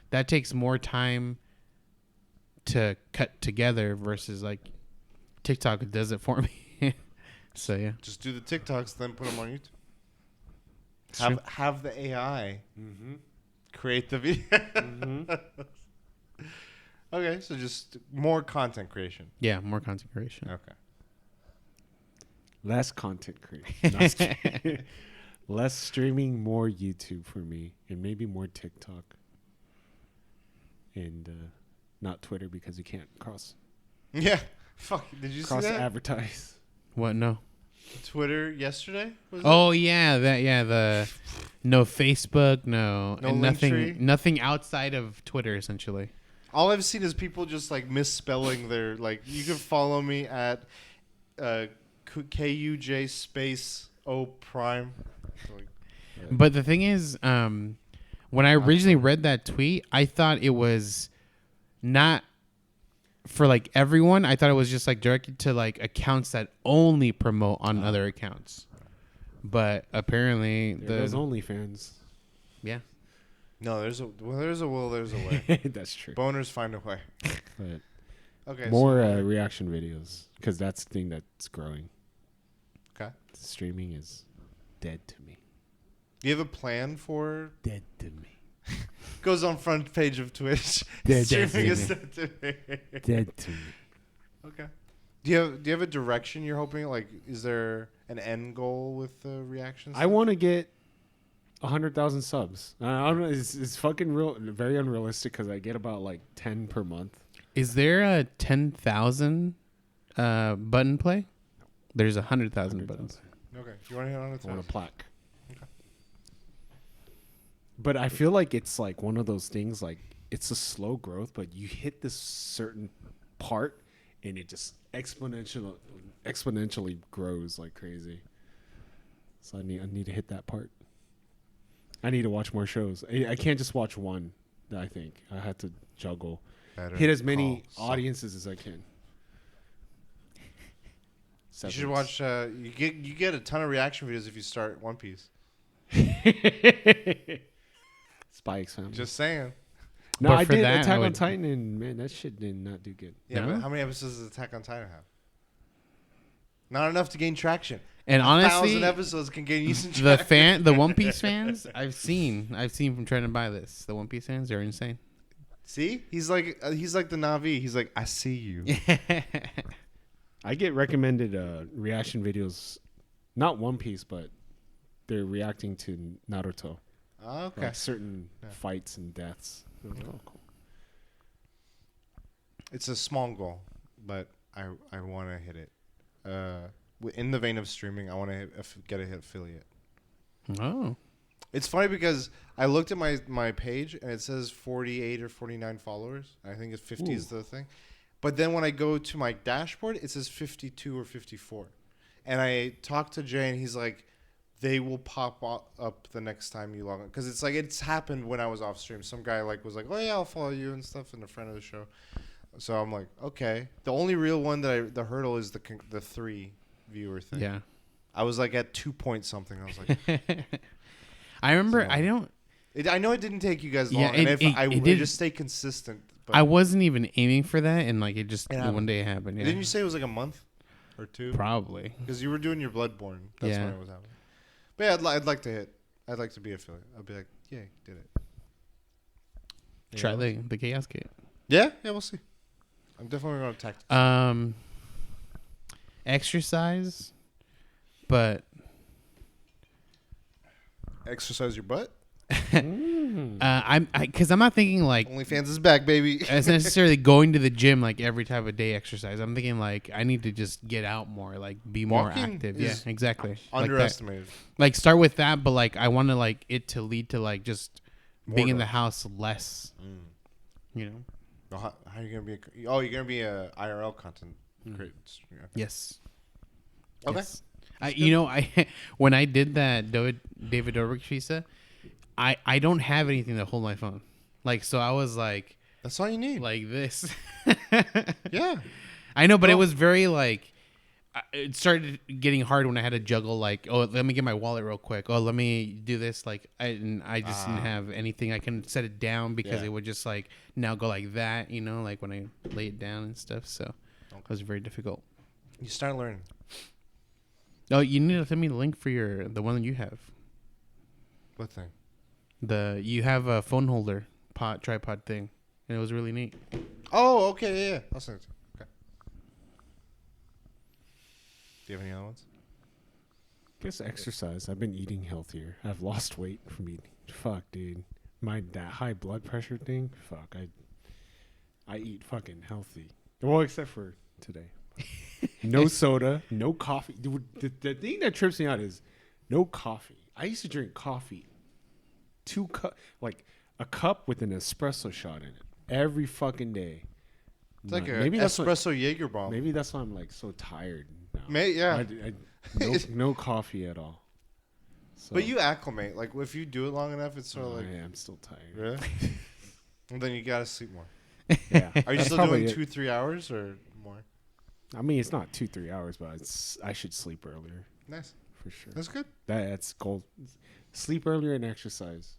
that takes more time to cut together versus like TikTok does it for me. So yeah, Just do the TikToks, then put them on YouTube. It's true. Have the AI create the video. Okay, so just more content creation. Yeah, more content creation. Okay. Less content creation. Less streaming, more YouTube for me, and maybe more TikTok. And not Twitter because you can't cross Yeah. Fuck. Did you see that? advertise. What? No. Twitter yesterday? Was Oh yeah, the no Facebook, no and Linktree? nothing outside of Twitter essentially. All I've seen is people just like misspelling their like. You can follow me at KUJ space O prime. But the thing is, when I originally read that tweet, I thought it was not for like everyone. I thought it was just like directed to like accounts that only promote on other accounts. But apparently There's OnlyFans. Yeah. No, there's a will, there's a way. That's true. Boners find a way. But Okay. more reaction videos because that's the thing that's growing. Okay. Streaming is dead to me. Do you have a plan for? Dead to me. Goes on front page of Twitch. Dead Streaming to is me. dead to me. Dead to me. Okay. Do you have a direction you're hoping? Like, is there an end goal with the reactions? I want to get 100,000 subs. I don't know. It's fucking very unrealistic because I get about like 10 per month. Is there a 10,000 button play? There's 100,000 buttons. Okay. You want to hit on it? I want a plaque. Okay. But I feel like it's like one of those things. Like it's a slow growth, but you hit this certain part, and it just exponentially grows like crazy. So I need to hit that part. I need to watch more shows. I can't just watch one. I think I have to juggle. Hit as many audiences as I can. You should watch. You get a ton of reaction videos if you start One Piece. Spy X Family. Just saying. No, But I for did that, Attack I on would- Titan, and man, that shit did not do good. Yeah, No? but how many episodes does Attack on Titan have? Not enough to gain traction. And 1,000 honestly, episode can gain decent traction. the One Piece fans, I've seen from trying to buy this. The One Piece fans, they're insane. See, he's like the Na'vi. He's like, I see you. I get recommended reaction videos, not One Piece, but they're reacting to Naruto. Okay. Like certain fights and deaths. Oh, cool. It's a small goal, but I want to hit it. in the vein of streaming, I want to get an affiliate. Oh. It's funny because I looked at my page and it says 48 or 49 followers. I think it's 50 is the thing. But then when I go to my dashboard, it says 52 or 54. And I talked to Jay and he's like, they will pop up the next time you log on. Because it's like, it's happened when I was off stream. Some guy like was like, oh yeah, I'll follow you and stuff, and a friend of the show. So I'm like, okay. The only real one the hurdle is the 3 viewer thing. Yeah. I was like at 2 point something. I was like, I remember, So- I don't, I know it didn't take you guys Yeah, long. And it I did- just stay consistent. But I wasn't even aiming for that, and like it just It happened. one day it happened. Yeah. Didn't you say it was like a month or 2? Probably. Because you were doing your Bloodborne. That's Yeah. when it was happening. But yeah, I'd like to hit. I'd like to be affiliate. I'd be like, yeah, did it. Try Yeah. the chaos kit. Yeah, we'll see. I'm definitely going to tactics. Exercise, but Exercise your butt. because I'm not thinking like OnlyFans is back, baby. as necessarily going to the gym like every type of day exercise. I'm thinking like I need to just get out more, like be more Walking active. is Yeah, exactly. Like that. Underestimated. Like start with that, but like I want to like it to lead to like just being in the Boredom. house less. You know. Well, how are you going to be? You're going to be a IRL content creator. Yeah. Yes. Okay. Yes. I when I did that David Dobrik visa, I don't have anything to hold my phone. Like so I was like That's all you need. like this. Yeah. I know, but it Well- was very like it started getting hard when I had to juggle like, oh, let me get my wallet real quick. Oh, let me do this. Like I just didn't have anything. I couldn't set it down because Yeah. it would just like now go like that, you know, like when I lay it down and stuff. So it was very difficult. You start learning. Oh, you need to send me the link for the one that you have. What thing? You have a phone holder tripod thing, and it was really neat. Oh, okay. Yeah. I'll send it to you. Okay. Do you have any other ones? Guess exercise. I've been eating healthier. I've lost weight from eating. Fuck, dude. That high blood pressure thing. Fuck, I eat fucking healthy. Well, except for today. No soda, no coffee. Dude, the thing that trips me out is no coffee. I used to drink coffee, like a cup with an espresso shot in it every fucking day. It's like an maybe that's espresso Jaeger bomb. maybe that's why I'm like so tired now. Yeah. No coffee at all. So, But you acclimate. Like, if you do it long enough, it's sort of like, yeah, I'm still tired. really? Well, then you got to sleep more. Yeah. Are you That's still probably doing it. 2-3 hours or more? I mean, it's not 2-3 hours, but I should sleep earlier Nice. for sure. That's good. That's gold. Sleep earlier and exercise.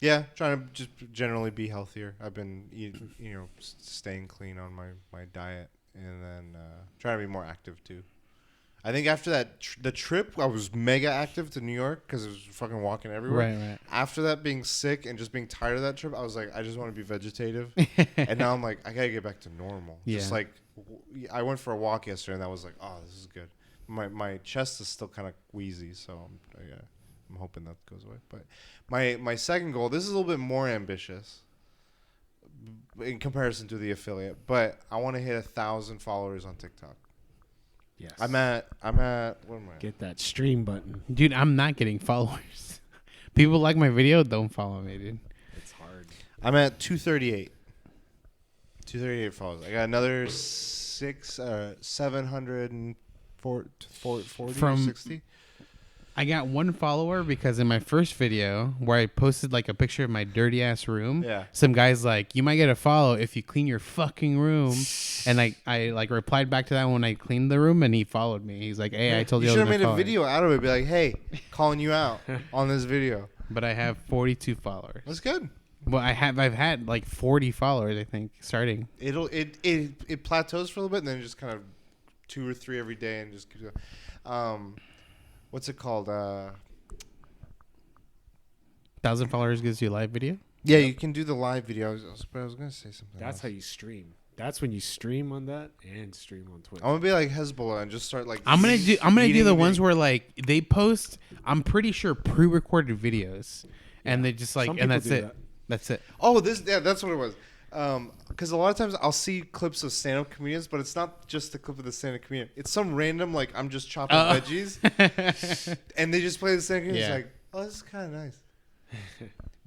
Yeah, trying to just generally be healthier. I've been eating, staying clean on my diet, and then trying to be more active too. I think after that the trip, I was mega active to New York because it was fucking walking everywhere. Right. After that, being sick and just being tired of that trip, I was like, I just want to be vegetative. And now I'm like, I gotta get back to normal. Just Yeah. like I went for a walk yesterday, and that was like, oh, this is good. My chest is still kind of wheezy, so I'm hoping that goes away. But my second goal, this is a little bit more ambitious in comparison to the affiliate, but I want to hit 1,000 followers on TikTok. Yes. I'm at what am I at? Get that stream button. Dude, I'm not getting followers. People like my video, don't follow me, dude. It's hard. I'm at 238. 238 followers. I got another 740 From- 60. I got one follower because in my first video where I posted like a picture of my dirty ass room, Yeah. some guy's like, you might get a follow if you clean your fucking room. And I like replied back to that when I cleaned the room, and he followed me. He's like, hey, I told you I should was have made gonna a follow video out of it. Be like, hey, calling you out on this video. But I have 42 followers. That's good. Well, I've had like 40 followers, I think, starting. It plateaus for a little bit, and then just kind of 2 or 3 every day, and just keeps going. What's it called? 1,000 followers gives you a live video. Yeah, you can do the live video. I was gonna say something. That's else. how you stream. That's when you stream on that and stream on Twitch. I'm gonna be like Hezbollah and just start like. I'm gonna do eating the ones where like they post. I'm pretty sure pre-recorded videos, and they just like, Some and people that's do it. that. That's it. Oh, that's what it was. Because a lot of times I'll see clips of stand-up comedians, but it's not just the clip of the stand-up comedian. It's some random, like, I'm just chopping veggies, and they just play the stand-up comedian. Yeah. It's like, oh, this is kind of nice.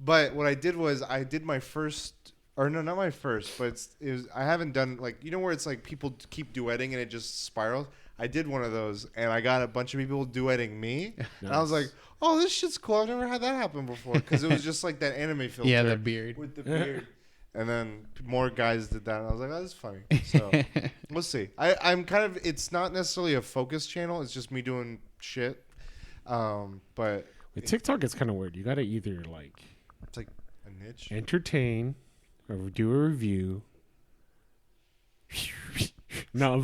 But what I did was I did my first, or no, not my first, but it was, I haven't done, like, you know where it's like people keep duetting and it just spirals? I did one of those, and I got a bunch of people duetting me, and I was like, oh, this shit's cool. I've never had that happen before, because it was just like that anime filter. Yeah, the beard. With the beard. And then more guys did that, and I was like, oh, that's funny. So we'll see. I'm kind of, it's not necessarily a focus channel. It's just me doing shit. But With TikTok, it's kind of weird. You got to either like it's like a niche. entertain or do a review. no,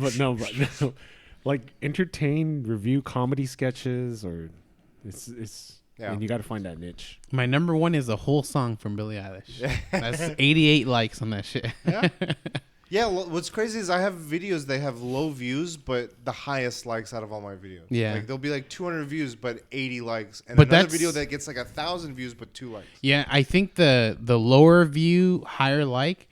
like entertain, review comedy sketches, or it's Yeah. and you got to find that niche. My number one is a whole song from Billie Eilish. That's 88 likes on that shit. Yeah. Yeah, what's crazy is I have videos that have low views, but the highest likes out of all my videos. Yeah. Like, there'll be like 200 views, but 80 likes. And But another that's- video that gets like 1,000 views, but 2 likes. Yeah, I think the lower view, higher like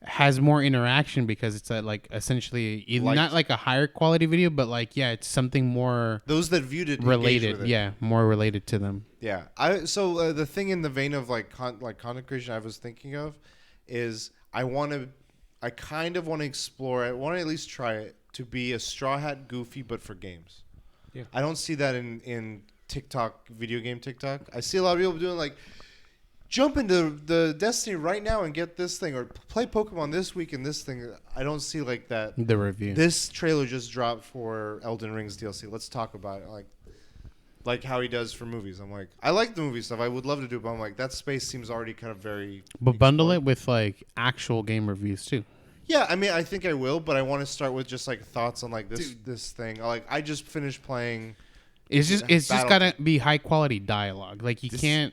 has more interaction because it's like essentially Liked. not like a higher quality video, but like, yeah, it's something more Those that viewed it engaged related. with it. Yeah, more related to them. Yeah. So the thing in the vein of like content creation I was thinking of is I kind of want to explore. I want to at least try it to be a Straw Hat Goofy, but for games. Yeah. I don't see that in TikTok, video game TikTok. I see a lot of people doing like, jump into the Destiny right now and get this thing, or play Pokemon this week and this thing. I don't see like that. The review. This trailer just dropped for Elden Ring's DLC. Let's talk about it. Like how he does for movies. I'm like, I like the movie stuff. I would love to do it, but I'm like, that space seems already kind of very. But bundle explored. it with like actual game reviews too. Yeah, I mean, I think I will, but I want to start with just like thoughts on like this thing. Like, I just finished playing. It's just Battle- gotta be high quality dialogue. Like you can't.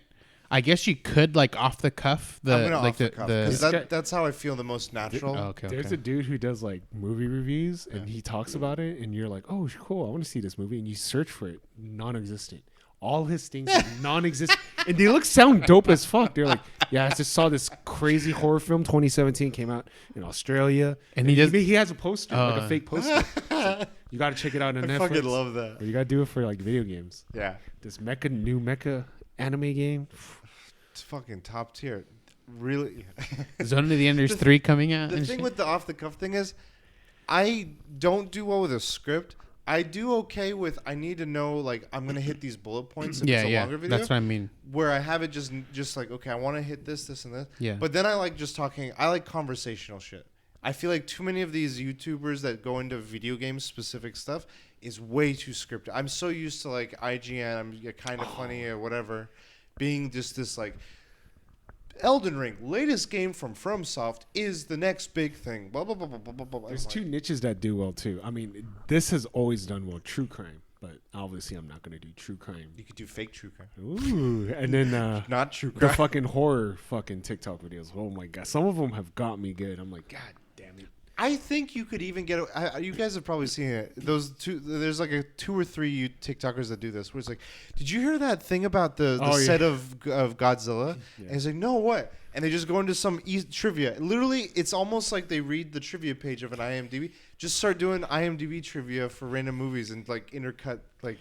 I guess you could like off the cuff. I'm gonna off the cuff, 'cause the that's how I feel the most natural. Okay. There's a dude who does like movie reviews, and he talks about it, and you're like, oh, cool, I want to see this movie, and you search for it, non-existent. All his things are non-existent, and they sound dope as fuck. They're like, yeah, I just saw this crazy horror film, 2017, came out in Australia, And he has a poster, like a fake poster. So you got to check it out on I Netflix. fucking love that. Or you got to do it for like video games. Yeah, This new mecha anime game. it's fucking top tier. Really. Zone of the Enders 3 coming out. The and thing shit. with the off the cuff thing is, I don't do well with a script. I do okay with, I need to know, like, I'm gonna hit these bullet points if it's a longer video. That's what I mean. Where I have it just like, okay, I want to hit this, and this. Yeah. But then I like just talking. I like conversational shit. I feel like too many of these YouTubers that go into video game specific stuff is way too scripted. I'm so used to like IGN, I'm kind of funny or whatever, being just this like, Elden Ring, latest game from FromSoft, is the next big thing. Blah blah blah blah blah blah. There's two niches that do well too. I mean, this has always done well, true crime, but obviously I'm not gonna do true crime. You could do fake true crime. Ooh, and then Not true the crime. fucking horror fucking TikTok videos. Oh my god, some of them have got me good. I'm like, god damn it. I think you could even get. You guys have probably seen it. Those two. There's like 2 or 3 TikTokers that do this. Where it's like, did you hear that thing about the set of Godzilla? Yeah. And it's like, no, what? And they just go into some trivia. Literally, it's almost like they read the trivia page of an IMDb. Just start doing IMDb trivia for random movies and like intercut like.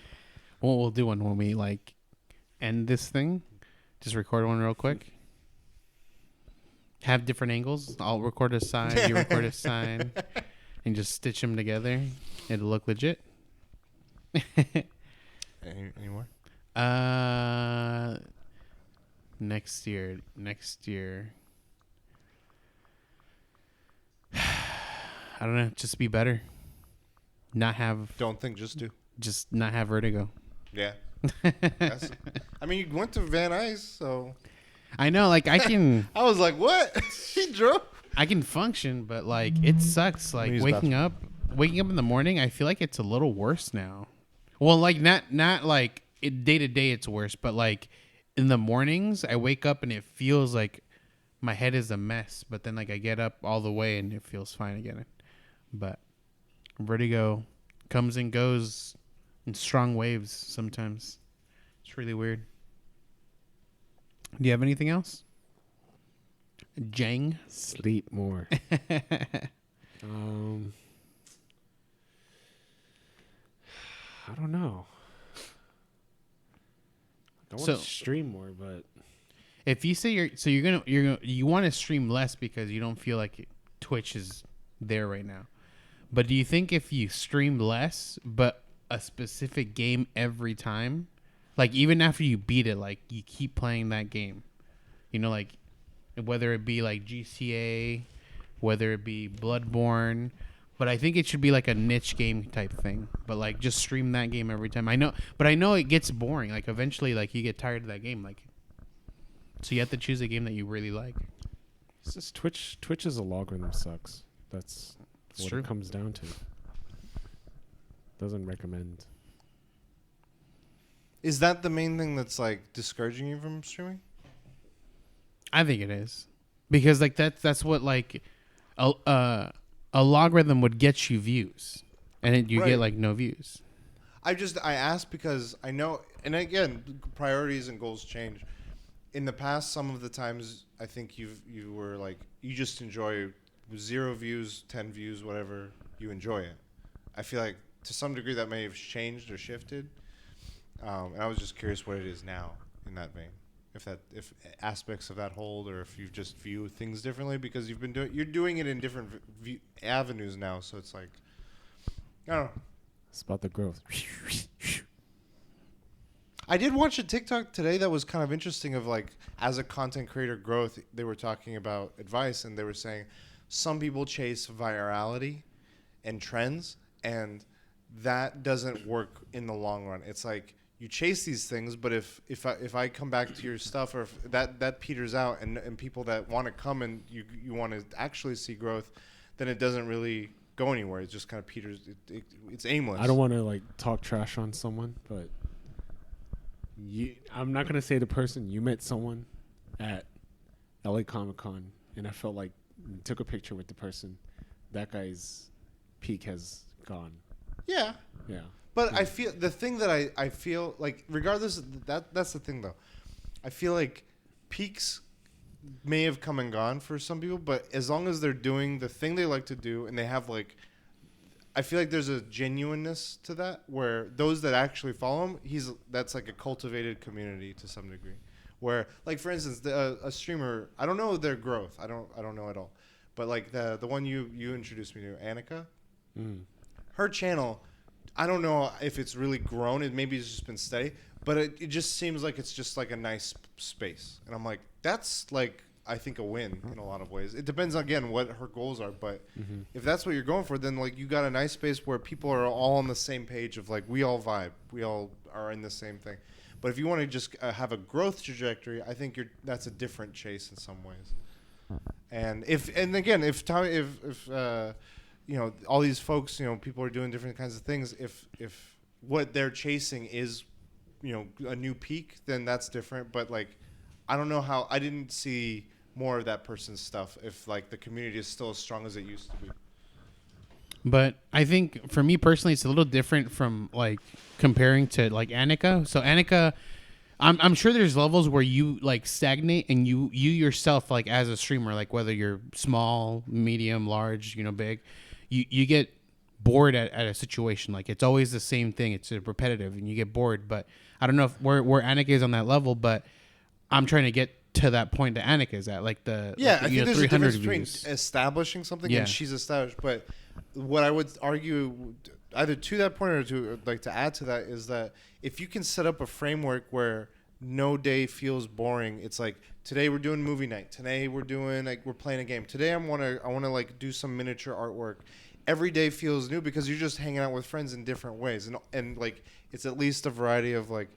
Well, we'll do one when we like end this thing. Just record one real quick. Have different angles. I'll record a side, you record a side, and just stitch them together. It'll look legit. Any more? Next year. I don't know. Just be better. Not have. Don't think, just do. Just not have vertigo. Yeah. I mean, you went to Van Nuys, so. I know. Like I can. I was like, what? He drove. I can function, but like it sucks. Like use waking up in the morning, I feel like it's a little worse now. Well, like not like day to day it's worse, but like in the mornings I wake up and it feels like my head is a mess. But then like I get up all the way and it feels fine again. But vertigo comes and goes in strong waves sometimes. It's really weird. Do you have anything else? Jang. Sleep more. I don't know. I want to stream more, but If you say you want to stream less because you don't feel like Twitch is there right now. But do you think if you stream less but a specific game every time, like even after you beat it, like you keep playing that game, like whether it be like GCA, whether it be Bloodborne, but I think it should be like a niche game type thing. But like just stream that game every time. I know it gets boring. Like eventually, like you get tired of that game. Like, so you have to choose a game that you really like. it's just Twitch's algorithm sucks. That's what true. it comes down to. Doesn't recommend. Is that the main thing that's like discouraging you from streaming? I think it is because like that's what like a logarithm would get you views, and you get like no views. I asked because I know, and again, priorities and goals change. In the past, some of the times I think you were like you just enjoy 0 views, 10 views, whatever, you enjoy it. I feel like to some degree that may have changed or shifted, and I was just curious what it is now in that vein. If aspects of that hold, or if you just view things differently because you're doing it in different avenues now. So it's like, I don't know. It's about the growth. I did watch a TikTok today that was kind of interesting of like, as a content creator growth, they were talking about advice and they were saying some people chase virality and trends, and that doesn't work in the long run. It's like, you chase these things, but if I come back to your stuff, or if that peters out, and people that want to come and you want to actually see growth, then it doesn't really go anywhere. It just kind of peters. It's aimless. I don't want to like talk trash on someone, but I'm not gonna say the person. You met someone at LA Comic Con, and I felt like you took a picture with the person. That guy's peak has gone. Yeah. Yeah. But I feel the thing that I feel like, regardless of that's the thing though. I feel like peaks may have come and gone for some people, but as long as they're doing the thing they like to do and they have like, I feel like there's a genuineness to that where those that actually follow him, that's like a cultivated community to some degree. Where like for instance, a streamer, I don't know their growth, I don't know at all, but like the one you introduced me to, Annika, her channel. I don't know if it's really grown. Maybe it's just been steady, but it just seems like it's just like a nice space. And I'm like, that's like, I think a win in a lot of ways. It depends, again, what her goals are. But if that's what you're going for, then like you got a nice space where people are all on the same page of like, we all vibe. We all are in the same thing. But if you want to just have a growth trajectory, I think that's a different chase in some ways. And if all these folks, people are doing different kinds of things. If what they're chasing is, a new peak, then that's different. But like, I don't know how I didn't see more of that person's stuff if like the community is still as strong as it used to be. But I think for me personally, it's a little different from like comparing to like Annika. So Annika, I'm sure there's levels where you like stagnate and you yourself, like as a streamer, like whether you're small, medium, large, big, you get bored at a situation. Like it's always the same thing. It's repetitive and you get bored. But I don't know if where Annika is on that level, but I'm trying to get to that point that Annika is at. Like I think there's a difference between views. establishing something and she's established. But what I would argue, either to that point or to add to that, is that if you can set up a framework where no day feels boring, it's like today we're doing movie night, today we're playing a game, today I want to like do some miniature artwork. Every day feels new because you're just hanging out with friends in different ways, and like it's at least a variety of like,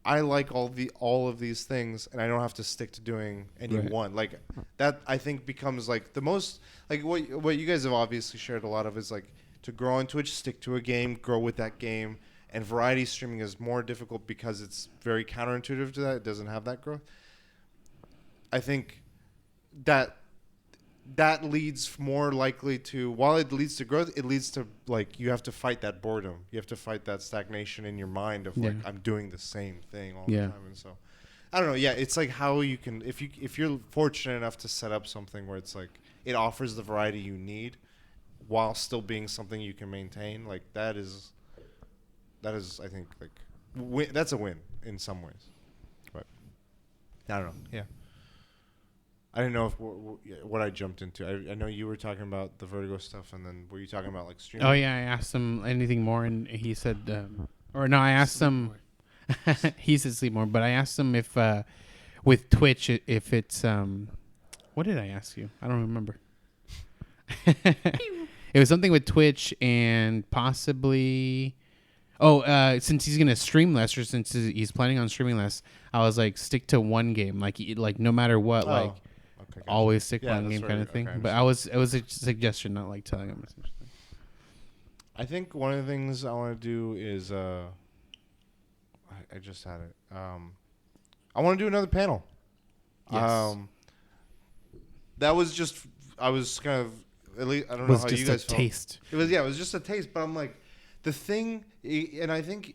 I like all of these things, and I don't have to stick to doing any one. Like that, I think becomes like the most like what you guys have obviously shared a lot of is like to grow on Twitch, stick to a game, grow with that game, and variety streaming is more difficult because it's very counterintuitive to that. It doesn't have that growth. I think that leads more likely to, while it leads to growth, it leads to like you have to fight that boredom. You have to fight that stagnation in your mind of like, I'm doing the same thing all the time. And so I don't know. Yeah, it's like how you can if you're fortunate enough to set up something where it's like it offers the variety you need while still being something you can maintain. Like that is I think like that's a win in some ways. But I don't know. Yeah. I didn't know if what I jumped into. I know you were talking about the Vertigo stuff, and then were you talking about like streaming? Oh yeah, I asked him anything more, and he said, or no, I asked him. He said sleep more, but I asked him if with Twitch if it's what did I ask you? I don't remember. It was something with Twitch and possibly. Oh, since he's gonna stream less, or since he's planning on streaming less, I was like, stick to one game, like no matter what, like. Okay, gotcha. Always stick Yeah, one that's game kind right. of thing. Okay, but it was a suggestion, not like telling him. Essentially. I think one of the things I want to do is I just had it. I want to do another panel. Yes. That was just I was kind of at least I don't It know was how just you guys a felt. taste. It was just a taste, but I'm like the thing, and I think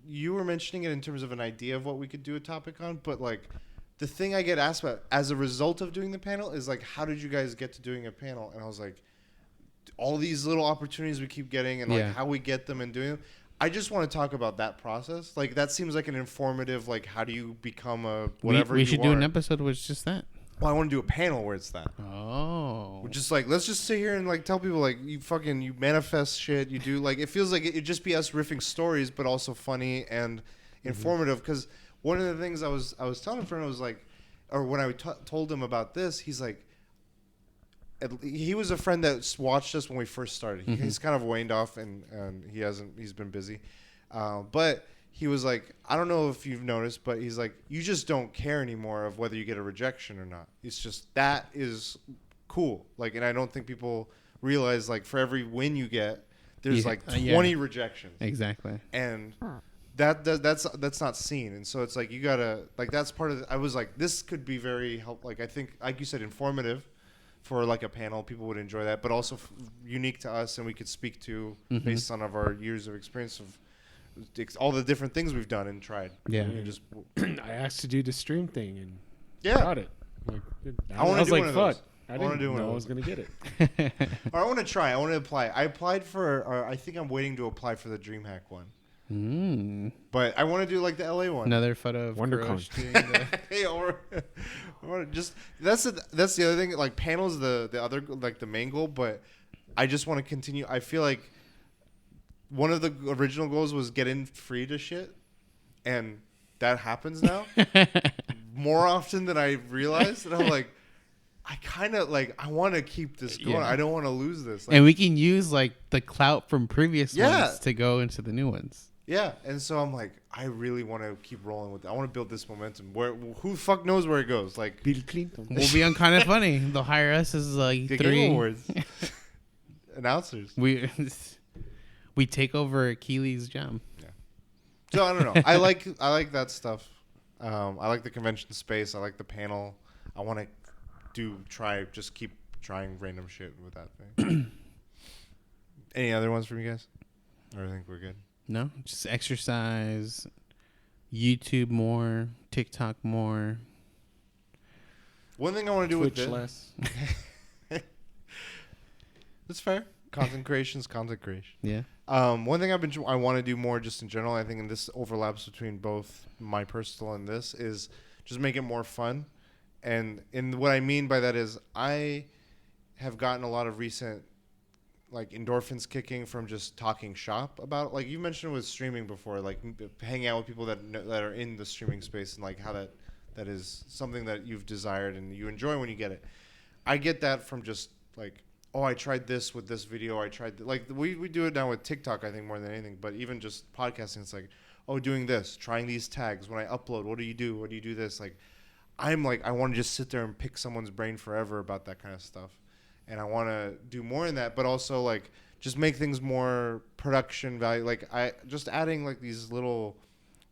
you were mentioning it in terms of an idea of what we could do a topic on, but like. The thing I get asked about as a result of doing the panel is like, how did you guys get to doing a panel? And I was like, all these little opportunities we keep getting and like how we get them and doing them. I just want to talk about that process. Like that seems like an informative, like how do you become a whatever we should do are. an episode where it's just that. Well, I want to do a panel where it's that. Oh. We're just like, let's just sit here and like tell people like you manifest shit. You do like, it feels like it'd just be us riffing stories, but also funny and informative. Because one of the things I was telling a friend was like, or when I told him about this, he's like, he was a friend that watched us when we first started. He's kind of waned off and he's been busy. But he was like, I don't know if you've noticed, but he's like, you just don't care anymore of whether you get a rejection or not. It's just, that is cool. Like, and I don't think people realize like for every win you get, there's like 20 rejections. Exactly. And that's not seen, and so it's like you gotta like that's part of I was like this could be very like I think like you said informative for like a panel, people would enjoy that, but also unique to us and we could speak to based on of our years of experience of all the different things we've done and tried. And just I asked to do the stream thing and got it. Like, I want to do like, one of fuck. those. I didn't know I was gonna get it. Or I want to try. I want to apply. I applied for. I think I'm waiting to apply for the DreamHack one. But I want to do like the LA one. Another photo of WonderCon. Hey, or just that's the other thing. Like panels, the other like the main goal. But I just want to continue. I feel like one of the original goals was get in free to shit, and that happens now more often than I realized. And I'm like, I kind of like I want to keep this going. I don't want to lose this. Like, and we can use like the clout from previous ones to go into the new ones. Yeah, and so I'm like, I really want to keep rolling with it. I want to build this momentum. Who the fuck knows where it goes? Like Bill Clinton. We'll be on Kind of Funny. They'll hire us as like the 3 Game Awards announcers. We take over Keely's job. Yeah. So I don't know. I like that stuff. I like the convention space. I like the panel. I want to just keep trying random shit with that thing. Any other ones from you guys? Or I think we're good. No, just exercise, YouTube more, TikTok more. One thing I want to do Twitch with less. That's fair. Content creation. Yeah. One thing I want to do more just in general, I think, and this overlaps between both my personal and this, is just make it more fun. And what I mean by that is I have gotten a lot of recent like endorphins kicking from just talking shop about, like you mentioned with streaming before, like hanging out with people that are in the streaming space and like how that is something that you've desired and you enjoy when you get it. I get that from just like, oh, I tried this with this video. I tried like we do it now with TikTok, I think, more than anything. But even just podcasting, it's like, oh, doing this, trying these tags. When I upload, what do you do? What do you do this? Like, I'm like, I want to just sit there and pick someone's brain forever about that kind of stuff. And I want to do more in that, but also like just make things more production value. Like I just adding like these little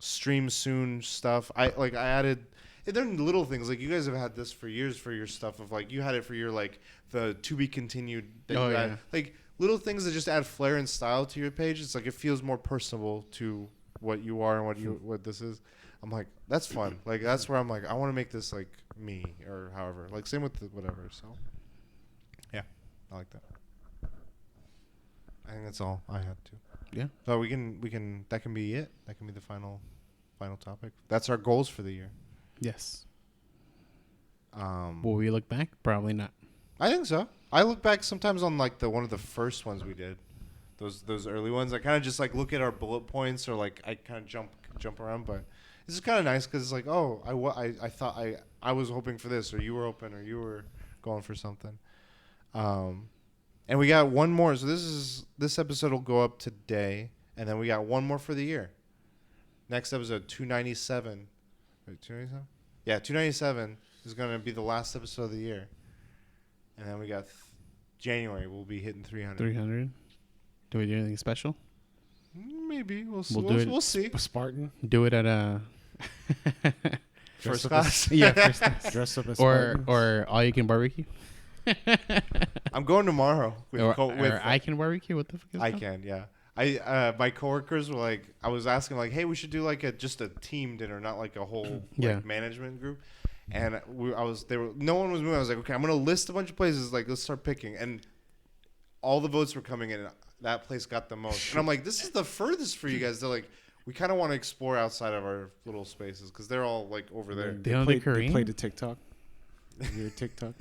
stream soon stuff. I added. They're little things. Like you guys have had this for years for your stuff of like you had it for your like the to be continued. That like little things that just add flair and style to your page. It's like it feels more personable to what you are and what this is. I'm like, that's fun. Like that's where I'm like, I want to make this like me or however. Like same with the whatever. So yeah, I like that. I think that's all I had to. Yeah. So we can that can be it. That can be the final topic. That's our goals for the year. Yes. Will we look back? Probably not. I think so. I look back sometimes on like one of the first ones we did. Those early ones. I kind of just like look at our bullet points or like I kind of jump around, but this is kind of nice because it's like, oh, I thought I was hoping for this, or you were hoping, or you were going for something. And we got one more. So this episode will go up today, and then we got one more for the year. Next episode 297. Wait, 297? Yeah, 297 is going to be the last episode of the year. And then we got January. We'll be hitting 300. 300. Do we do anything special? Maybe we'll see. We'll see. A Spartan. Do it at a First class. yeah, first class. Dress up as or Spartans. all you can barbecue. I'm going tomorrow. Or I can barbecue. What the fuck is I that? can, yeah. My coworkers were like, I was asking like, hey, we should do like just a team dinner, not like a whole Yeah. management group. And no one was moving. I was like, okay, I'm gonna list a bunch of places. Like, let's start picking. And all the votes were coming in. And that place got the most. And I'm like, this is the furthest for you guys. They're like, we kind of want to explore outside of our little spaces because they're all like over there. They don't do Korean? They played a TikTok. Your TikTok.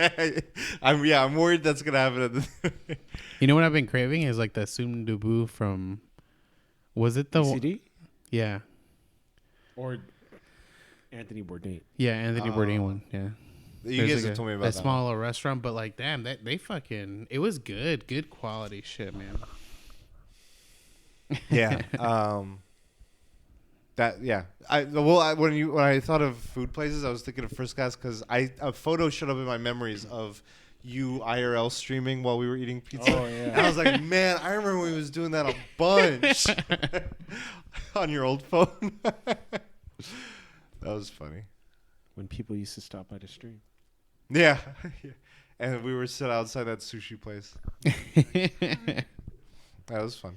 I'm worried that's gonna happen. You know what I've been craving is like the Soom Dubu from. Was it the CD? Yeah. Or Anthony Bourdain. Yeah, Anthony Bourdain one. Yeah. You There's guys like have told me about that that. small little restaurant, but like, damn, they fucking. It was good quality shit, man. Yeah. When I thought of food places, I was thinking of First Class because a photo showed up in my memories of you IRL streaming while we were eating pizza. Oh, yeah. And I was like, man, I remember when we was doing that a bunch on your old phone. That was funny. When people used to stop by the stream. Yeah. And we were sit outside that sushi place. That was fun.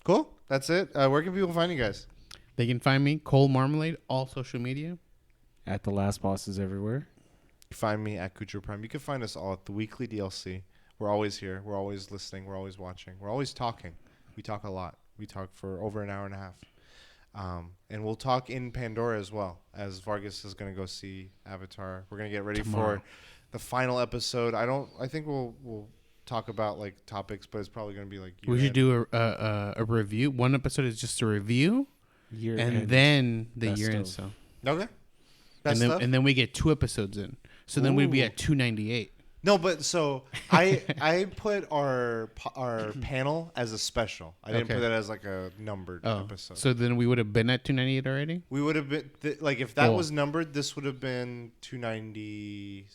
Cool. That's it. Where can people find you guys? They can find me, Cole Marmalade, all social media. At The Last Bosses everywhere. Find me at Kucho Prime. You can find us all at the Weekly DLC. We're always here. We're always listening. We're always watching. We're always talking. We talk a lot. We talk for over an hour and a half. And we'll talk in Pandora as well, as Vargas is going to go see Avatar. We're going to get ready for the final episode. I think we'll talk about like topics, but it's probably going to be like We should do a review. One episode is just a review, then the year end stuff. Okay. And then we get 2 episodes in. So then we'd be at 298. No, but so I put our panel as a special. I didn't put that as like a numbered episode. So then we would have been at 298 already? We would have been like if that was numbered, this would have been 298.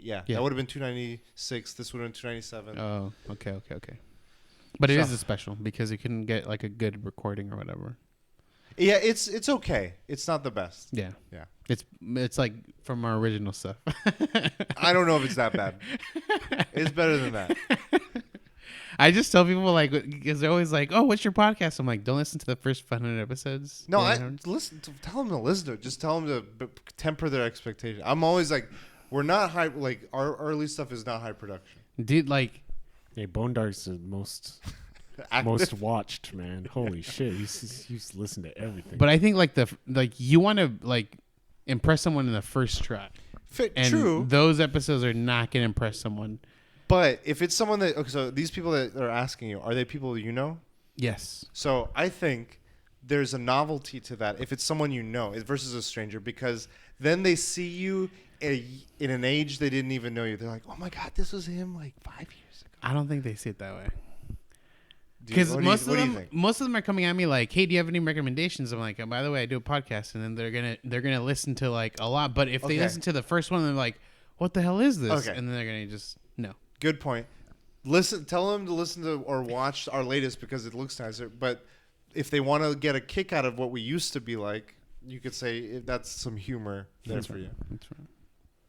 Yeah. That would have been 296. This would have been 297. Oh, okay. But it is a special because you couldn't get like a good recording or whatever. Yeah, it's okay. It's not the best. Yeah. Yeah. It's like from our original stuff. I don't know if it's that bad. It's better than that. I just tell people like because they're always like, "Oh, what's your podcast?" I'm like, "Don't listen to the first 500 episodes." No, Yeah. tell them to listen to it. Just tell them to temper their expectation. I'm always like, we're not high. Like our early stuff is not high production. Dude, like, Hey, Bone Dark's the most watched, man. Holy shit, you listen to everything. but I think like you want to like impress someone in the first try. And True. those episodes are not going to impress someone. But if it's someone that so these people that are asking you, are they people you know? Yes. So I think there's a novelty to that if it's someone you know versus a stranger, because then they see you in an age they didn't even know you. They're like, oh my God, this was him like 5 years ago. I don't think they see it that way. Because Because most of them are coming at me like, "Hey, do you have any recommendations?" I'm like, "By the way, I do a podcast," and then they're gonna listen to like a lot. But if they listen to the first one, they're like, "What the hell is this?" Okay. And then they're gonna just no. Good point. Tell them to listen to or watch our latest because it looks nicer. But if they want to get a kick out of what we used to be like, you could say that's some humor there for you. That's right.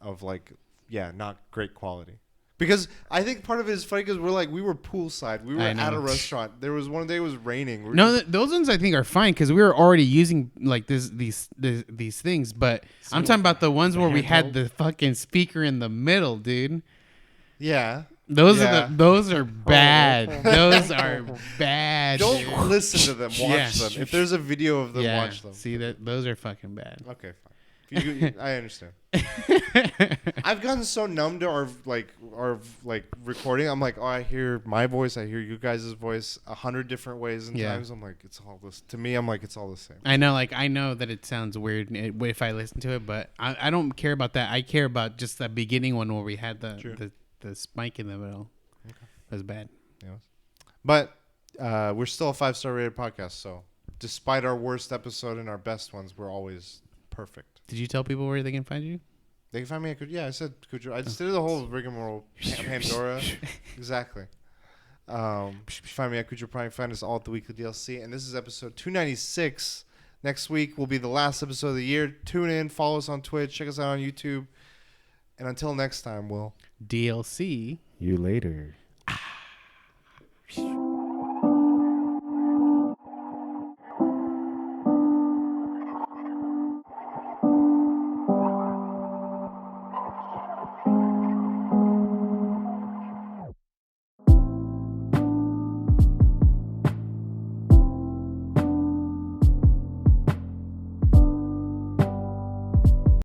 Of like, yeah, not great quality. Because I think part of it is funny because we were poolside. We were I at know. a restaurant. There was one day it was raining. No, those ones I think are fine because we were already using like these things. But I'm talking about the ones where we had the fucking speaker in the middle, dude. Yeah. Those Yeah. are those are bad. Those are bad. Don't dude. listen to them. Watch Yeah. them. If there's a video of them, Yeah. watch them. See that those are fucking bad. Okay, fine. I understand. I've gotten so numb to our recording. I'm like, oh, I hear my voice. I hear you guys' voice 100 different ways and Yeah. times. I'm like, it's all this. To me, I'm like, it's all the same. I know that it sounds weird if I listen to it, but I don't care about that. I care about just that beginning one where we had the spike in the middle. Okay. It was bad. Yes. But we're still a 5-star rated podcast, so despite our worst episode and our best ones, we're always perfect. Did you tell people where they can find you? They can find me at I said Cujo. I just did the whole rigmarole. Pandora. Exactly. Find me at Cujo Prime. Find us all at the Weekly DLC. And this is episode 296. Next week will be the last episode of the year. Tune in. Follow us on Twitch. Check us out on YouTube. And until next time, Will. DLC. You later.